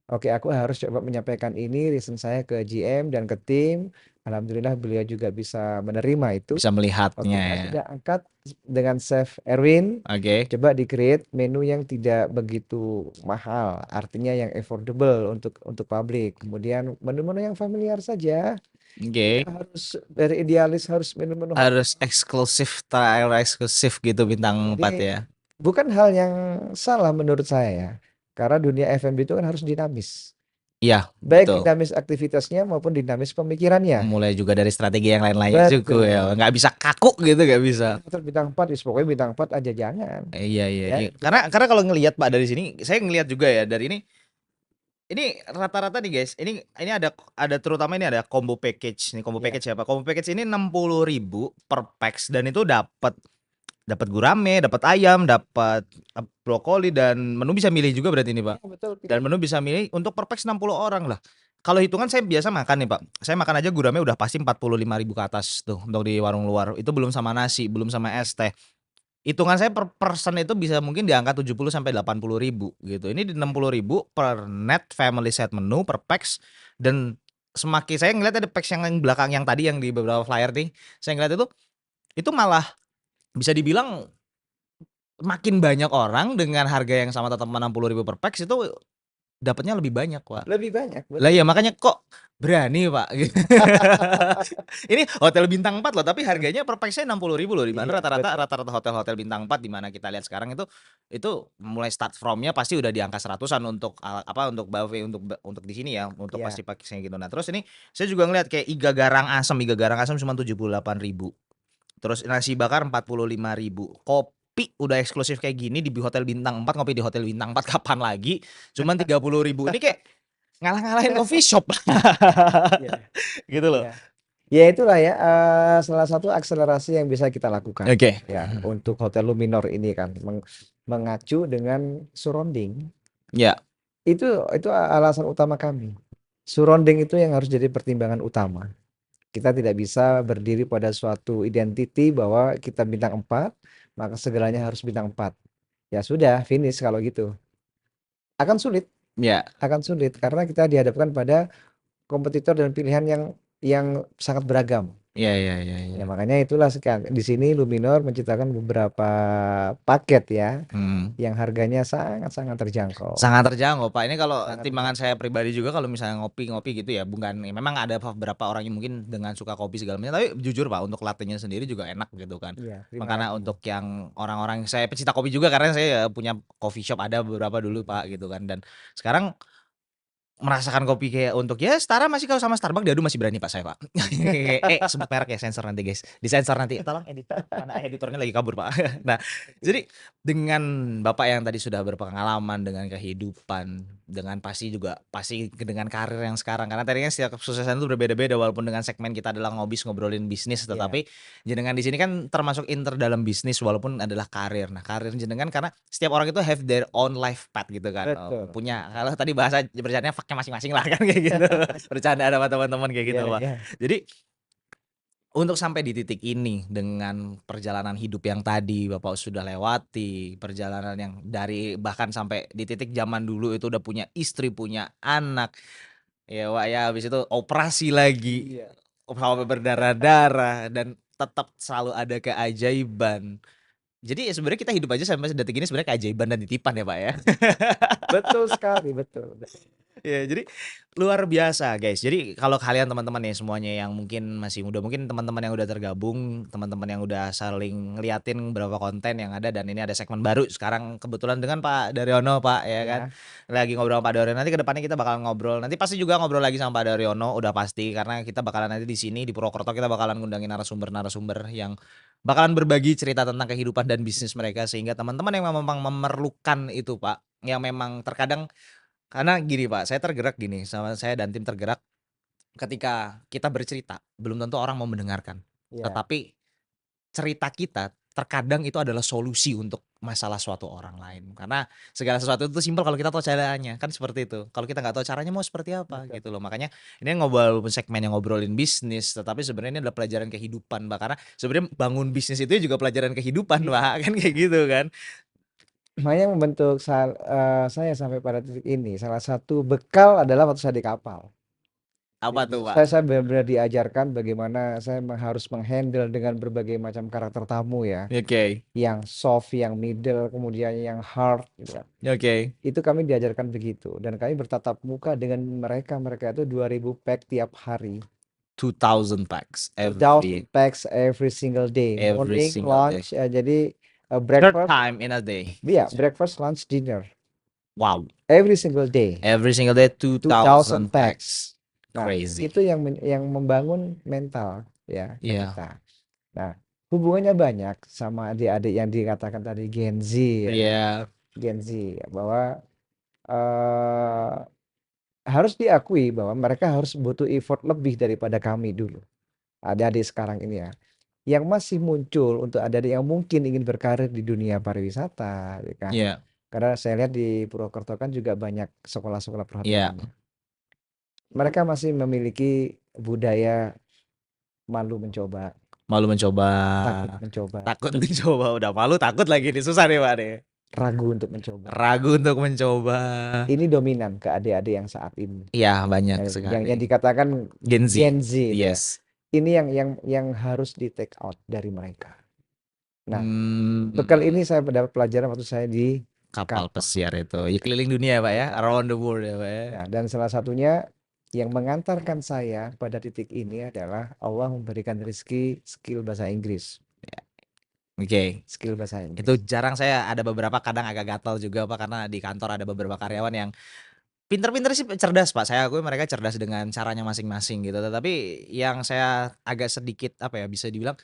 Oke, aku harus coba menyampaikan ini reason saya ke GM dan ke tim. Alhamdulillah beliau juga bisa menerima itu. Bisa Oke, melihatnya saya ya. sudah angkat dengan Chef Erwin. Oke. Coba di-create menu yang tidak begitu mahal, artinya yang affordable untuk publik. Kemudian menu-menu yang familiar saja. Oke. Tidak harus dari idealis harus menu-menu Harus eksklusif, style eksklusif gitu bintang 4 Jadi ya. bukan hal yang salah menurut saya ya. Karena dunia F&B itu kan harus dinamis. Iya, Baik betul. dinamis aktivitasnya maupun dinamis pemikirannya. Mulai juga dari strategi yang lain-lainnya juga ya. Betul. Nggak bisa kaku gitu, nggak bisa. Hotel bintang 4, pokoknya bintang 4 aja jangan. Iya, iya, Ya, iya. Karena kalau ngelihat Pak dari sini, saya ngelihat juga ya dari ini rata-rata nih guys, ini ada terutama ini ada combo package nih, combo Ya. package ya Pak. Combo package ini 60.000 per pax dan itu dapat gurame, dapat ayam, dapat brokoli dan menu bisa milih juga berarti ini Pak. Ya, betul. Dan menu bisa milih untuk per pax 60 orang lah. Kalau hitungan saya biasa makan nih Pak. Saya makan aja gurame udah pasti 45.000 ke atas tuh untuk di warung luar. Itu belum sama nasi, belum sama es teh. Hitungan saya per person itu bisa mungkin di angka 70 sampai 80.000 gitu. Ini di 60.000 per net family set menu per pax dan semakin saya ngeliat ada pax yang belakang yang tadi yang di beberapa flyer nih, saya ngeliat itu malah bisa dibilang makin banyak orang dengan harga yang sama tetap 60.000 per pax itu dapatnya lebih banyak, Pak. Lebih banyak, Lah betul. ya makanya kok berani, Pak, gitu. Ini hotel bintang 4 loh, tapi harganya per pax-nya 60.000 loh, di mana Iya, rata-rata hotel-hotel bintang 4 di mana kita lihat sekarang itu mulai start from-nya pasti udah di angka 100-an untuk untuk buffet untuk di sini ya, untuk Iya. pasti package-nya gitu. Nah, terus ini saya juga ngeliat kayak iga garang asam cuma 78.000. Terus nasi bakar 45.000. Kopi udah eksklusif kayak gini di hotel bintang 4, ngopi di hotel bintang 4 kapan lagi? Cuman 30.000. Ini kayak ngalah-ngalahin coffee shop. Iya. Gitu loh. Ya. Ya itulah ya salah satu akselerasi yang bisa kita lakukan Oke. ya untuk Hotel Luminor ini kan mengacu dengan surrounding. Ya. Itu alasan utama kami. Surrounding itu yang harus jadi pertimbangan utama. Kita tidak bisa berdiri pada suatu identity bahwa kita bintang 4, maka segalanya harus bintang 4. Ya sudah, finish kalau gitu. Akan sulit Ya. karena kita dihadapkan pada kompetitor dan pilihan yang sangat beragam. Iya, iya, iya, Ya iya. makanya itulah di sini Luminor menciptakan beberapa paket ya Hmm. yang harganya sangat-sangat terjangkau. Sangat terjangkau Pak. Ini kalau Sangat timbangan saya terjangkau. pribadi juga kalau misalnya ngopi-ngopi gitu ya, bukan memang ada beberapa orang yang mungkin dengan suka kopi segala macam, tapi jujur Pak untuk latte-nya sendiri juga enak gitu kan. Iya, terima Makanya kasih. untuk yang orang-orang saya pecinta kopi juga karena saya punya coffee shop ada beberapa dulu Pak gitu kan, dan sekarang merasakan kopi kayak untuk ya setara masih kalau sama Starbucks diadu masih berani Pak saya Pak. Sebut merek ya sensor nanti guys, disensor nanti. Tolong editor, mana editornya lagi kabur Pak. Nah, Oke. jadi dengan Bapak yang tadi sudah berpengalaman dengan kehidupan, dengan pasti dengan karir yang sekarang, karena tadi kan setiap kesuksesan itu berbeda-beda walaupun dengan segmen kita adalah ngobrolin bisnis, Iya, tetapi jenengan di sini kan termasuk dalam bisnis walaupun adalah karir. Nah, karir jenengan karena setiap orang itu have their own life path gitu kan, betul. punya kalau tadi bahasa bercandanya fuck-nya masing-masing lah kan kayak gitu, bercandaan sama teman-teman kayak Iya, gitu, Pak. iya. Jadi untuk sampai di titik ini dengan perjalanan hidup yang tadi Bapak sudah lewati, perjalanan yang dari bahkan sampai di titik zaman dulu itu udah punya istri, punya anak, ya Pak ya, habis itu operasi lagi, Iya. sampai berdarah-darah dan tetap selalu ada keajaiban. Jadi ya sebenarnya kita hidup aja sampai detik ini sebenarnya keajaiban dan titipan ya, Pak, ya. Betul sekali, betul. Ya, jadi luar biasa, guys. Jadi kalau kalian teman-teman ya semuanya yang mungkin masih muda, mungkin teman-teman yang udah tergabung, teman-teman yang udah saling ngeliatin beberapa konten yang ada dan ini ada segmen baru sekarang kebetulan dengan Pak Daryono, Pak, ya kan. Ya, Lagi ngobrol sama Pak Daryono. Nanti ke depannya kita bakal ngobrol. Nanti pasti juga ngobrol lagi sama Pak Daryono, udah pasti karena kita bakalan nanti di sini di Purwokerto kita bakalan ngundangin narasumber-narasumber yang bakalan berbagi cerita tentang kehidupan dan bisnis mereka sehingga teman-teman yang memang memerlukan itu, Pak, yang memang terkadang karena gini Pak, saya tergerak gini, sama saya dan tim tergerak ketika kita bercerita, belum tentu orang mau mendengarkan. iya. Tetapi cerita kita terkadang itu adalah solusi untuk masalah suatu orang lain. Karena segala sesuatu itu simpel kalau kita tahu caranya, kan seperti itu. Kalau kita nggak tahu caranya mau seperti apa Betul. gitu loh. Makanya ini ngobrol segmen yang ngobrolin bisnis, tetapi sebenarnya ini adalah pelajaran kehidupan, Mbak. Karena sebenarnya bangun bisnis itu juga pelajaran kehidupan, Iya. Mbak, kan kayak gitu kan. Makanya yang membentuk saya sampai pada titik ini, salah satu bekal adalah waktu saya di kapal. Apa Di tuh, situ Pak? saya benar-benar diajarkan bagaimana saya harus menghandle dengan berbagai macam karakter tamu ya, Oke. yang soft, yang middle, kemudian yang hard gitu kan. Oke. Itu kami diajarkan begitu dan kami bertatap muka dengan mereka, mereka itu 2000 pack tiap hari. 2,000 packs 2000 packs every single day. every Morning, single day. lunch, jadi Third breakfast, time in a day. ya breakfast, lunch, dinner. Wow, Every single day. every single day 2000 2,000 packs. packs. Nah, Crazy. itu yang membangun mental ya ke Iya, kita. Nah, hubungannya banyak sama adik-adik yang dikatakan tadi Gen Z ya, iya, Gen Z bahwa eh, harus diakui bahwa mereka harus butuh effort lebih daripada kami dulu. Adik-adik sekarang ini ya, yang masih muncul untuk adik-adik yang mungkin ingin berkarir di dunia pariwisata, ya kan? iya, Karena saya lihat di Purwokerto kan juga banyak sekolah-sekolah iya. perhotelan. Mereka masih memiliki budaya malu mencoba, Malu mencoba, takut mencoba, takut mencoba, udah malu takut lagi nih, susah nih Pak nih. ragu untuk mencoba. Ragu untuk mencoba. Ini dominan ke adik-adik yang saat ini. Iya, banyak Yang sekali. dikatakan Gen Z. Gen Z itu ya. Yes. Ini yang harus di take out dari mereka. Nah, Hmm, bekal ini saya dapat pelajaran waktu saya di kapal kapal. pesiar itu. Ya keliling dunia ya Pak ya, around the world ya Pak ya. Nah, dan salah satunya yang mengantarkan saya pada titik ini adalah Allah memberikan rezeki skill bahasa Inggris. Oke. Skill bahasa Itu Inggris. jarang saya ada beberapa kadang agak gatal juga Pak, karena di kantor ada beberapa karyawan yang pinter-pinter sih cerdas Pak, saya akui mereka cerdas dengan caranya masing-masing gitu, tetapi yang saya agak sedikit, apa ya, bisa dibilang,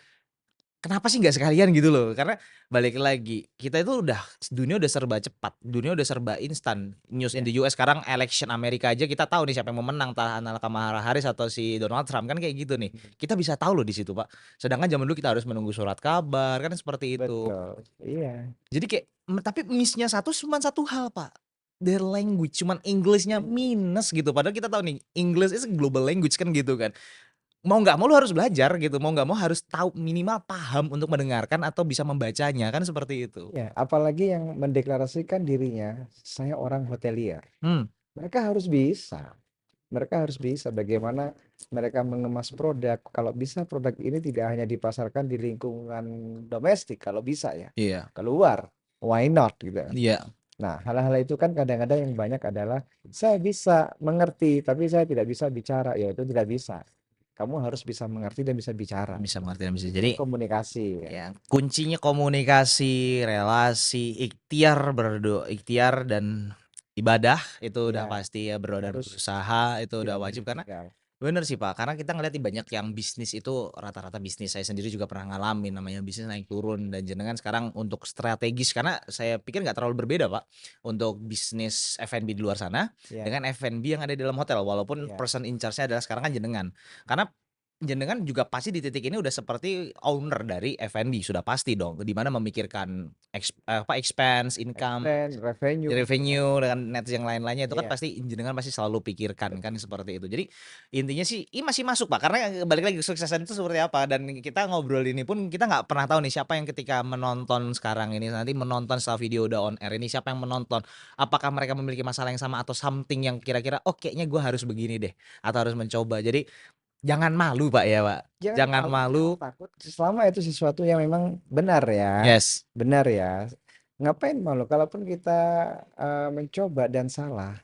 kenapa sih nggak sekalian gitu loh, karena balik lagi, kita itu udah dunia udah serba cepat, dunia udah serba instan, news in Ya, the US sekarang election Amerika aja kita tahu nih siapa yang mau menang, entah Kamala Harris atau si Donald Trump, kan kayak gitu nih. Kita bisa tahu loh di situ Pak, sedangkan zaman dulu kita harus menunggu surat kabar, kan seperti itu. betul. Iya. Jadi kayak tapi miss-nya cuman satu hal, Pak, their language, cuman English-nya minus gitu, padahal kita tahu nih English is a global language kan gitu kan. Mau nggak mau lu harus belajar gitu, mau nggak mau harus tahu minimal paham untuk mendengarkan atau bisa membacanya, kan seperti itu. Ya, apalagi yang mendeklarasikan dirinya, saya orang hotelier. Hmm, Mereka harus bisa. Mereka harus bisa bagaimana mereka mengemas produk. Kalau bisa produk ini tidak hanya dipasarkan di lingkungan domestik, kalau bisa ya, Iya. keluar, why not gitu. Iya, Nah, hal-hal itu kan kadang-kadang yang banyak adalah saya bisa mengerti, tapi saya tidak bisa bicara. Ya itu tidak bisa. Kamu harus bisa mengerti dan bisa bicara. bisa mengerti dan bisa. Itu Jadi kan komunikasi ya. ya kuncinya komunikasi, relasi, ikhtiar dan ibadah itu udah Ya, pasti ya, Bro, dan harus berusaha itu udah tidak boleh wajib karena ditinggal. bener sih Pak, karena kita ngeliat nih banyak yang bisnis itu rata-rata bisnis saya sendiri juga pernah ngalamin namanya bisnis naik turun dan jenengan sekarang untuk strategis karena saya pikir nggak terlalu berbeda Pak untuk bisnis F&B di luar sana Ya, dengan F&B yang ada di dalam hotel walaupun ya, person in charge-nya adalah sekarang kan jenengan. Karena jenengan juga pasti di titik ini udah seperti owner dari F&B sudah pasti dong, di mana memikirkan expense, income, expense, revenue, ya, revenue dengan net yang lain-lainnya itu kan iya. pasti jenengan pasti selalu pikirkan kan seperti itu. Jadi intinya sih ini masih masuk Pak, karena balik lagi kesuksesan itu seperti apa dan kita ngobrol ini pun kita nggak pernah tahu nih siapa yang ketika menonton sekarang ini nanti menonton setelah video udah on air ini siapa yang menonton. Apakah mereka memiliki masalah yang sama atau something yang kira-kira oh kayaknya gue harus begini deh atau harus mencoba. Jadi jangan malu Pak ya Pak. Jangan Jangan malu, jangan malu. takut. Selama itu sesuatu yang memang benar ya, Yes. benar ya. Ngapain malu? Kalaupun kita mencoba dan salah,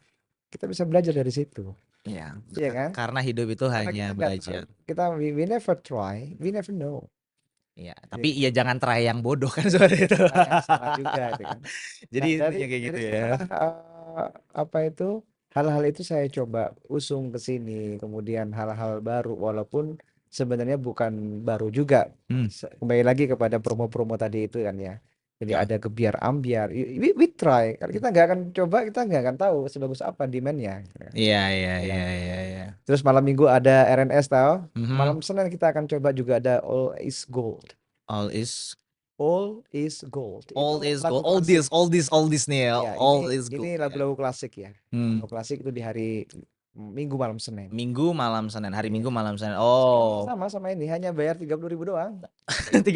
kita bisa belajar dari situ, Iya, iya kan? karena hidup itu Karena hanya kita nggak tahu, belajar. kita we never try, we never know. Iya, Iya tapi kan? ya jangan try yang bodoh kan seperti itu. Nah, yang salah juga itu kan. Jadi Nah, intinya kayak dari gitu ya. setelah apa itu hal-hal itu saya coba usung ke sini, kemudian hal-hal baru walaupun sebenarnya bukan baru juga. Hmm, Kembali lagi kepada promo-promo tadi itu kan ya. Jadi ya. ada gebiar ambiar. We try. Kalau kita nggak akan coba, kita nggak akan tahu sebagus apa demand-nya. Gitu kan. Iya, iya, Ya iya, kan? iya, iya. Terus malam minggu ada RNS tahu. Mhm. Malam Senin kita akan coba juga ada All is Gold. All is All is Gold. all Itu is lagu go. klasik. All this nih ya. Ya, All is ini good ya. lagu-lagu klasik ya. Hmm. Lagu klasik itu di hari Minggu malam Senin. Minggu malam Senin, hari Iya. Minggu malam Senin. Skemanya Oh, sama ini, hanya bayar 30.000 doang. 30.000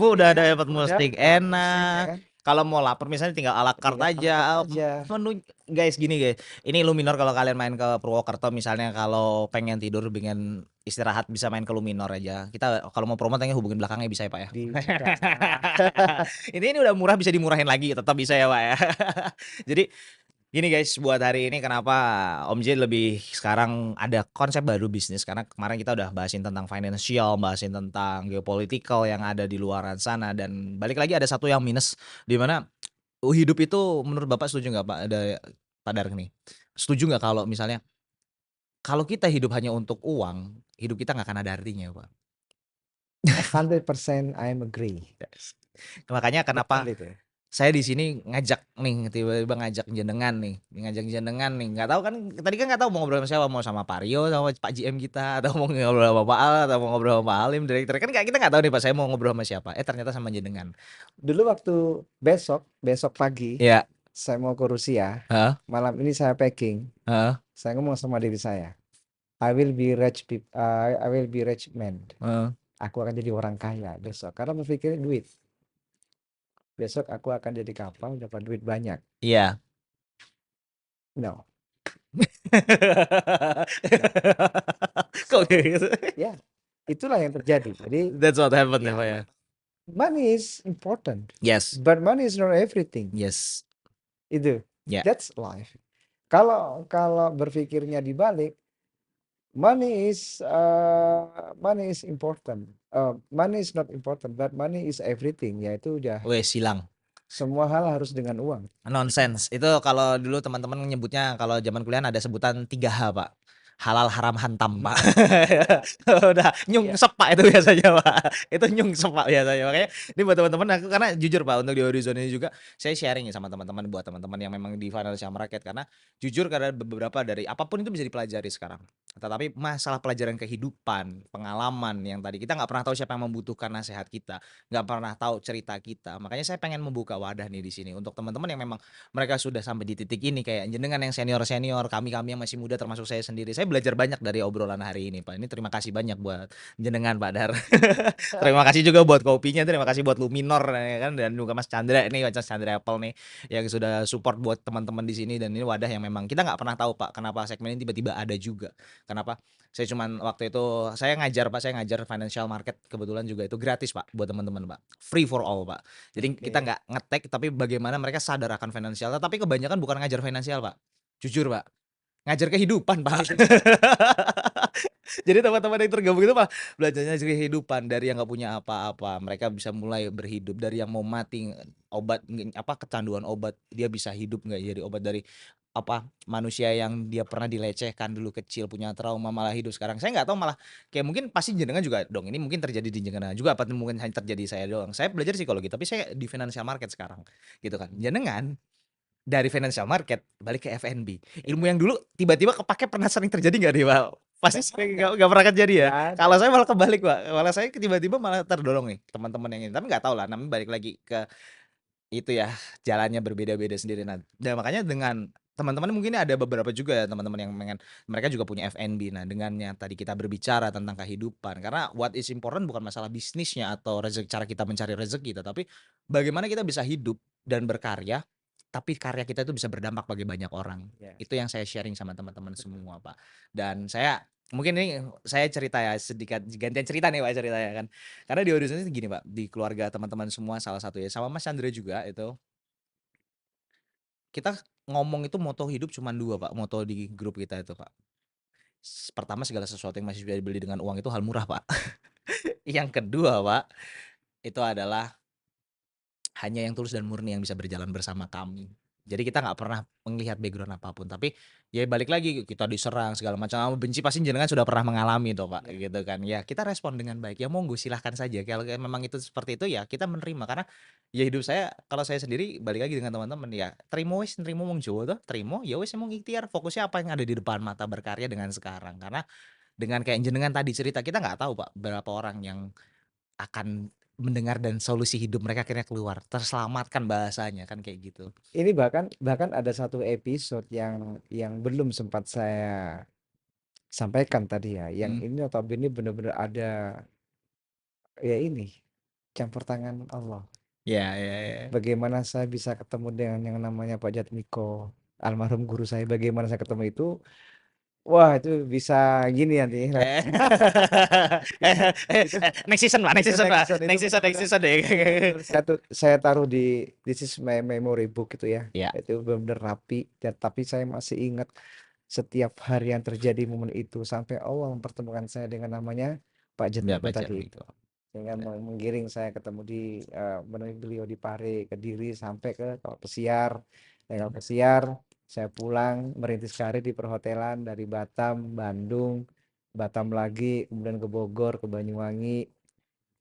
udah Iya, dapat udah mustik dapat musik ya enak. kan. Kalau mau lapar misalnya tinggal ala carte Tinggal ala carte aja. aja. Menu guys gini guys. Ini Luminor kalau kalian main ke Purwokerto misalnya kalau pengen tidur pengen istirahat bisa main ke Luminor aja. Kita kalau mau promo tanya hubungin belakangnya bisa ya Pak ya. Bisa. Ini udah murah bisa dimurahin lagi tetap bisa ya Pak ya. Jadi gini guys, buat hari ini kenapa Om J lebih sekarang ada konsep baru bisnis karena kemarin kita udah bahasin tentang financial, bahasin tentang geopolitical yang ada di luaran sana dan balik lagi ada satu yang minus di mana hidup itu menurut Bapak setuju nggak Pak ada Pak Dark nih? Setuju nggak kalau misalnya kalau kita hidup hanya untuk uang, hidup kita nggak akan ada artinya Pak. 100% I'm agree. Yes. Makanya Betul kenapa itu. saya di sini ngajak nih, tiba-tiba ngajak jenengan nih, nggak tahu kan tadi kan nggak tahu mau ngobrol sama siapa, mau sama Pak Rio, sama Pak GM kita, atau mau ngobrol sama Pak Al, atau mau ngobrol sama Pak Halim, direktur, kan kita nggak tahu nih Pak, saya mau ngobrol sama siapa, ternyata sama jenengan. Dulu waktu besok pagi Iya, saya mau ke Rusia, heeh, malam ini saya packing. heeh, Saya ngomong sama diri saya, I will be rich man. heeh. Aku akan jadi orang kaya besok karena berpikir duit. Besok aku akan jadi kapal dapat duit banyak. Iya. No, no. Kok So, kayak gitu? ya, itulah yang terjadi. Jadi, That's what happened ya ya, Pak ya? money is important, Yes, but money is not everything. yes, Itu, ya, that's life. Kalau kalau berpikirnya dibalik, money is important. Money is not important, but money is everything. Yaitu udah wes silang. semua hal harus dengan uang. Nonsense. Itu kalau dulu teman-teman nyebutnya kalau zaman kuliah ada sebutan 3H, Pak. Halal, haram, hantam, Pak. Udah Iya. nyungsep, Pak, itu biasanya, Pak. Itu nyungsep, Pak, biasanya. Makanya ini buat teman-teman aku karena jujur, Pak, untuk di Horizon ini juga saya sharing ya sama teman-teman buat teman-teman yang memang di financial market karena jujur karena beberapa dari apapun itu bisa dipelajari sekarang. tetapi masalah pelajaran kehidupan, pengalaman yang tadi kita nggak pernah tahu siapa yang membutuhkan nasihat kita, nggak pernah tahu cerita kita. Makanya saya pengen membuka wadah nih di sini untuk teman-teman yang memang mereka sudah sampai di titik ini kayak jenengan yang senior-senior, kami-kami yang masih muda termasuk saya sendiri. Saya belajar banyak dari obrolan hari ini, Pak. Ini terima kasih banyak buat jenengan, Pak Dar. Terima kasih juga buat kopinya, terima kasih buat Luminor ya kan dan juga Mas Chandra nih, Mas Chandra Apple nih yang sudah support buat teman-teman di sini dan ini wadah yang memang kita nggak pernah tahu Pak kenapa segmen ini tiba-tiba ada juga. Kenapa? Saya cuman waktu itu saya ngajar Pak, saya ngajar financial market kebetulan juga itu gratis Pak buat teman-teman Pak. Free for all Pak. Jadi kita Oke. nggak ngetek tapi bagaimana mereka sadar akan finansial, tapi kebanyakan bukan ngajar finansial Pak. Jujur Pak, ngajar kehidupan Pak. Jadi teman-teman yang tergabung itu mah belajarnya dari kehidupan, dari yang nggak punya apa-apa, mereka bisa mulai berhidup, dari yang mau mati, kecanduan obat, dia bisa hidup nggak jadi obat, dari manusia yang dia pernah dilecehkan dulu kecil, punya trauma, malah hidup sekarang. Saya nggak tahu malah kayak mungkin pasti jenengan juga dong, ini mungkin terjadi di jenengan juga, apa mungkin hanya terjadi di saya doang. Saya belajar psikologi, tapi saya di financial market sekarang, gitu kan. Jenengan dari financial market balik ke F&B. Ilmu yang dulu tiba-tiba kepake pernah sering terjadi nggak nih, Pak? Pasti sering nggak pernah kejadi ya? Nggak ada. Kalau saya malah kebalik, Pak. Malah saya tiba-tiba malah terdorong nih teman-teman yang ini, tapi nggak tahu lah namanya balik lagi ke itu ya, jalannya berbeda-beda sendiri. Nah, dan makanya dengan teman-teman mungkin ada beberapa juga ya teman-teman yang pengen mereka juga punya F&B. Nah, dengan yang tadi kita berbicara tentang kehidupan, karena what is important bukan masalah bisnisnya atau cara kita mencari rezeki, tetapi bagaimana kita bisa hidup dan berkarya, tapi karya kita itu bisa berdampak bagi banyak orang. Ya. Itu yang saya sharing sama teman-teman semua, Pak. Dan saya mungkin ini saya cerita ya sedikit gantian cerita nih, Pak, ceritanya kan. Karena di audiens ini gini Pak, di keluarga teman-teman semua salah satu ya, sama Mas Chandra juga itu, kita ngomong itu moto hidup cuma 2 Pak, moto di grup kita itu Pak. Pertama segala sesuatu yang masih bisa dibeli dengan uang itu hal murah Pak. Yang kedua Pak, itu adalah hanya yang tulus dan murni yang bisa berjalan bersama kami. Jadi kita nggak pernah melihat background apapun, tapi ya balik lagi kita diserang segala macam, benci pasti jenengan sudah pernah mengalami tuh Pak, Ya. gitu kan. Ya kita respon dengan baik, ya monggo silahkan saja kalau memang itu seperti itu ya kita menerima karena ya hidup saya kalau saya sendiri balik lagi dengan teman-teman ya trimo wis trimo wong Jawa tuh, trimo ya wis emang ikhtiar fokusnya apa yang ada di depan mata berkarya dengan sekarang. Karena dengan kayak jenengan tadi cerita kita nggak tahu Pak berapa orang yang akan mendengar dan solusi hidup mereka akhirnya keluar, terselamatkan bahasanya kan kayak gitu. Ini bahkan bahkan ada satu episode yang belum sempat saya sampaikan tadi ya, yang Mhm. ini notabene benar-benar ada ya ini campur tangan Allah. Iya iya iya. Bagaimana saya bisa ketemu dengan yang namanya Pak Jatmiko, almarhum guru saya. Bagaimana saya ketemu itu, wah itu bisa gini nanti. Eh. Itu Next season Pak, next itu season next Pak, season itu next benar-benar season deh. benar-benar saya taruh di this is my memory book gitu ya. Iya, Itu benar-benar rapi dan tapi saya masih ingat setiap hari yang terjadi momen itu sampai Allah mempertemukan saya dengan namanya Pak iya Jatmiko belajar tadi. gitu. Dengan menggiring saya ketemu di menemui beliau di Pare, Kediri sampai ke Kapal Pesiar. Dari Kapal Pesiar saya pulang merintis karir di perhotelan dari Batam, Bandung, Batam lagi, kemudian ke Bogor, ke Banyuwangi,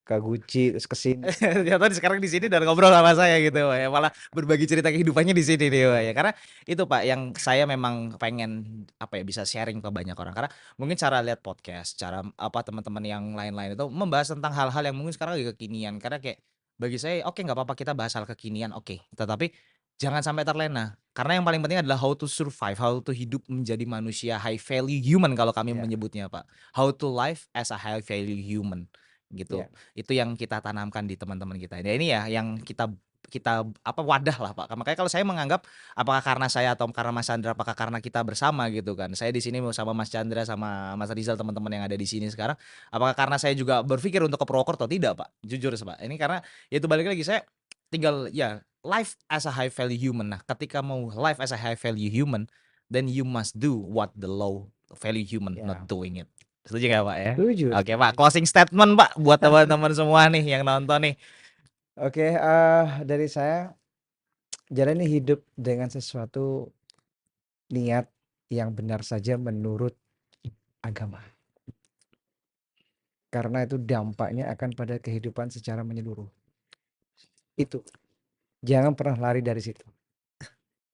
ke Guci, terus ke sini. Ternyata sekarang di sini dan ngobrol sama saya gitu Pak ya, malah berbagi cerita kehidupannya di sini nih Pak ya. Karena itu Pak yang saya memang pengen bisa sharing ke banyak orang. Karena mungkin cara lihat podcast, cara teman-teman yang lain-lain itu membahas tentang hal-hal yang mungkin sekarang lagi kekinian. Karena kayak bagi saya oke nggak apa-apa kita bahas hal kekinian oke, tetapi jangan sampai terlena. Karena yang paling penting adalah how to survive, how to hidup menjadi manusia high value human kalau kami Ya, menyebutnya Pak. How to live as a high value human gitu. ya. Itu yang kita tanamkan di teman-teman kita. Nah ini ya yang kita kita wadah lah Pak. Makanya kalau saya menganggap apakah karena saya atau karena Mas Chandra, apakah karena kita bersama gitu kan. Saya di sini sama Mas Chandra sama Mas Rizal teman-teman yang ada di sini sekarang. Apakah karena saya juga berpikir untuk ke Purwokerto? Tidak Pak. Jujur Pak. Ini karena ya itu balik lagi saya tinggal ya life as a high value human. Nah, ketika mau life as a high value human, then you must do what the low value human not Ya, doing it. Setuju nggak Pak ya? setuju, Oke Pak, setuju. closing statement Pak buat teman-teman semua nih yang nonton nih. Oke, dari saya jalani hidup dengan sesuatu niat yang benar saja menurut agama. Karena itu dampaknya akan pada kehidupan secara menyeluruh. Itu, jangan pernah lari dari situ.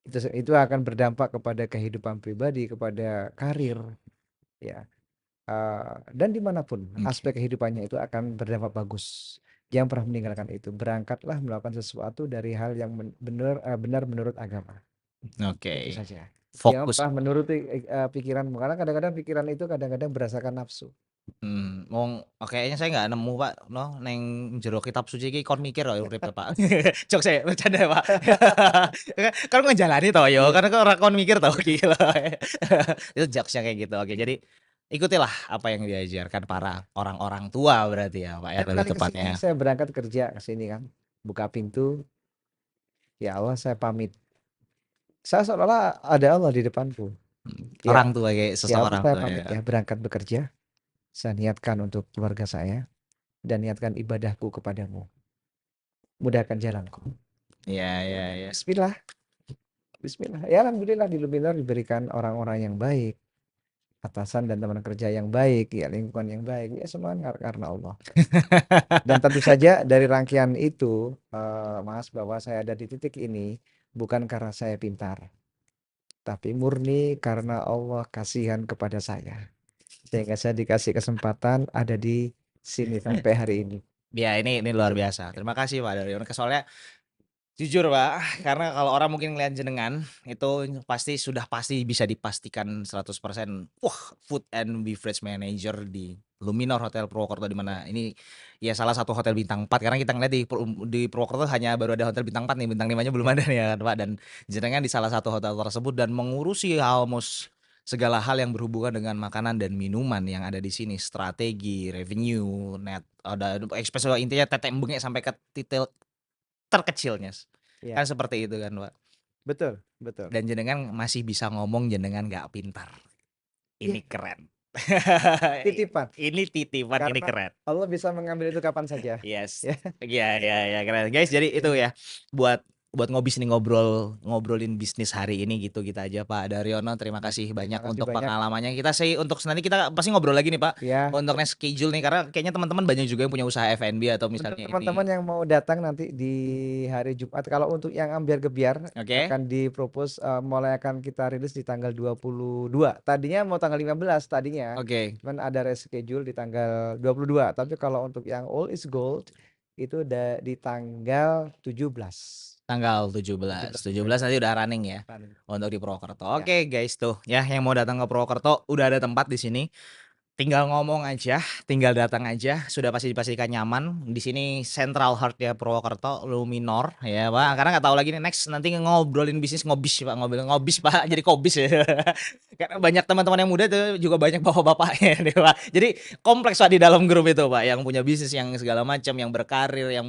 Itu akan berdampak kepada kehidupan pribadi, kepada karir, ya. Dan dimanapun Oke. aspek kehidupannya itu akan berdampak bagus. Jangan pernah meninggalkan itu. Berangkatlah melakukan sesuatu dari hal yang benar menurut agama. Itu Oke. saja. Jangan Fokus. pernah menuruti pikiranmu, karena kadang-kadang pikiran itu kadang-kadang berdasarkan nafsu. Kayaknya saya nggak nemu Pak, neng jero kitab suci iki kon mikir loh urip Pak. Jok saya bercanda ya Pak. Kan ngejalani toh yo, Iya, karena kan ora kon mikir toh gila. Itu jokes-nya kayak gitu. Oke, jadi ikutilah apa yang diajarkan para orang-orang tua berarti ya Pak ya setiap lebih kali ke sini tepatnya. saya berangkat kerja ke sini kan, buka pintu, ya Allah saya pamit. Saya seolah-olah ada Allah di depanku. Ya, Orang tua kayak ya Allah seseorang saya tuh pamit ya. ya berangkat bekerja. Saya niatkan untuk keluarga saya dan niatkan ibadahku kepadamu. Mudahkan jalanku. Iya iya iya. Bismillah, Bismillah. Ya alhamdulillah di Luminar diberikan orang-orang yang baik, atasan dan teman kerja yang baik, ya lingkungan yang baik, ya semua karena Allah. Dan tentu saja dari rangkaian itu, Mas, bahwa saya ada di titik ini bukan karena saya pintar, tapi murni karena Allah kasihan kepada saya. Sehingga saya dikasih kesempatan ada di sini sampai hari ini. Ya ini luar Gitu. biasa. Terima kasih Pak Daryono. Soalnya jujur Pak, karena kalau orang mungkin ngelihat jenengan, itu pasti bisa dipastikan 100%, wah food and beverage manager di Luminor Hotel Purwokerto, di mana ini ya salah satu hotel bintang 4 karena kita ngeliat di Purwokerto hanya baru ada hotel bintang 4 nih, bintang 5-nya belum Ya, ada nih ya kan Pak, dan jenengan di salah satu hotel tersebut dan mengurusi almost segala hal yang berhubungan dengan makanan dan minuman yang ada di sini, strategi, revenue, net, ada especially intinya tetek bengek sampai ke detail terkecilnya. ya, Kan seperti itu kan, Pak. betul, betul. Dan jenengan masih bisa ngomong jenengan nggak pintar. Iya, Ini keren. titipan. Ini titipan, ini Karena keren. Allah bisa mengambil itu kapan saja. Yes. Ya, Iya iya iya, keren. Guys, jadi itu ya, buat buat ngobis nih ngobrolin bisnis hari ini gitu kita aja Pak Daryono. Terima kasih terima banyak kasih untuk banyak. pengalamannya. Kita sih untuk nanti kita pasti ngobrol lagi nih Pak, Ya, untuk next schedule nih, karena kayaknya teman-teman banyak juga yang punya usaha F&B atau untuk misalnya teman-teman ini. yang mau datang nanti di hari Jumat, kalau untuk yang ambiar gebiar Oke? akan dipropos mulai akan kita rilis di tanggal 22. Tadinya mau tanggal 15 tadinya, Oke. cuman ada reschedule di tanggal 22. Tapi kalau untuk yang all is gold itu udah di tanggal 17. Tanggal 17, 17 17 nanti November. udah running ya Running. untuk di Purwokerto. Ya, Oke guys tuh ya yang mau datang ke Purwokerto udah ada tempat di sini. Tinggal ngomong aja, tinggal datang aja, sudah pasti dipastikan nyaman. Di sini Central Heart ya Purwokerto, Luminor ya Pak. ya. Karena nggak tahu lagi nih next nanti ngobrolin bisnis ngobis Pak, ngobrol ngobis Pak, jadi kobis ya. Karena banyak teman-teman yang muda tuh juga banyak bapak-bapaknya nih Pak. Jadi kompleks Pak di dalam grup itu Pak, yang punya bisnis yang segala macam, yang berkarir, yang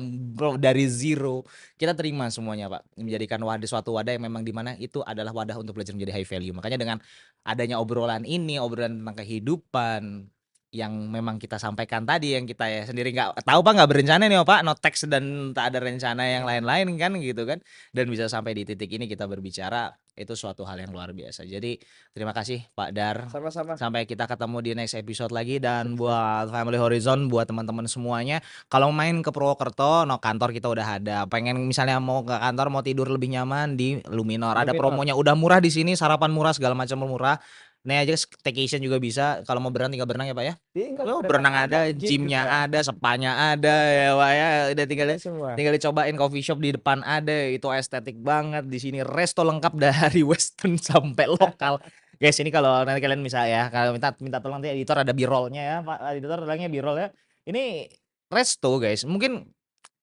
dari zero. Kita terima semuanya Pak, menjadikan suatu wadah yang memang di mana itu adalah wadah untuk belajar menjadi high value. Makanya dengan adanya obrolan ini, obrolan tentang kehidupan yang memang kita sampaikan tadi, yang kita ya sendiri nggak tahu Pak, nggak berencana nih Pak, no teks dan tak ada rencana yang Ya, lain-lain kan gitu kan, dan bisa sampai di titik ini kita berbicara, itu suatu hal yang luar biasa. Jadi terima kasih Pak Dar, sama-sama. sampai kita ketemu di next episode lagi, dan Sukses. buat Family Horizon, buat teman-teman semuanya, kalau main ke Purwokerto, no kantor kita udah ada, pengen misalnya mau ke kantor, mau tidur lebih nyaman di Luminor, ada Luminor. promonya udah murah di sini, sarapan murah, segala macam murah. Nih aja staycation juga bisa, kalau mau berenang tinggal berenang ya Pak ya? Tinggal Oh berenang berenang ada, ada, gym gym-nya juga. ada, spanya ada ya Pak ya, udah tinggal Ada semua. tinggal dicobain, coffee shop di depan ada, itu estetik banget di sini, resto lengkap dari western sampai lokal. Guys, ini kalau nanti kalian bisa ya, kalau minta minta tolong nanti editor ada birolnya ya Pak, editor tolongnya birol ya. Ini resto guys, mungkin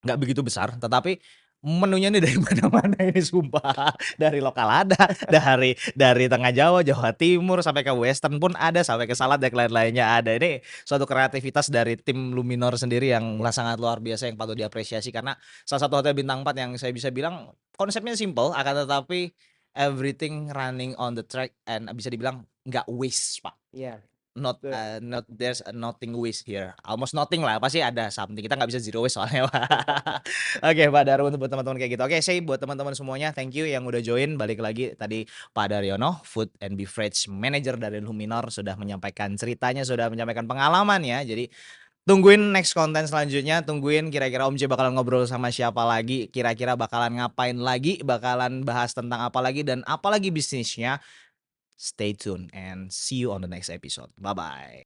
nggak begitu besar, tetapi menunya nih dari mana-mana ini sumpah. Dari lokal ada, dari tengah Jawa, Jawa Timur, sampai ke western pun ada, sampai ke salad dan lain-lainnya ada. Ini suatu kreativitas dari tim Luminor sendiri yang Ya, sangat luar biasa, yang patut diapresiasi, karena salah satu hotel bintang 4 yang saya bisa bilang konsepnya simple, akan tetapi everything running on the track and bisa dibilang nggak waste, Pak. iya, betul. Not there's nothing waste here. Almost nothing lah, pasti ada something. Kita nggak bisa zero waste soalnya, Pak. Oke, Pak Darwo, untuk buat teman-teman kayak gitu. Oke, say buat teman-teman semuanya, thank you yang udah join. Balik lagi tadi Pak Daryono, Food and Beverage Manager dari Luminor, sudah menyampaikan ceritanya, sudah menyampaikan pengalamannya. Jadi tungguin next konten selanjutnya, tungguin kira-kira Om J bakalan ngobrol sama siapa lagi, kira-kira bakalan ngapain lagi, bakalan bahas tentang apa lagi, dan apalagi bisnisnya. Stay tuned and see you on the next episode. Bye bye.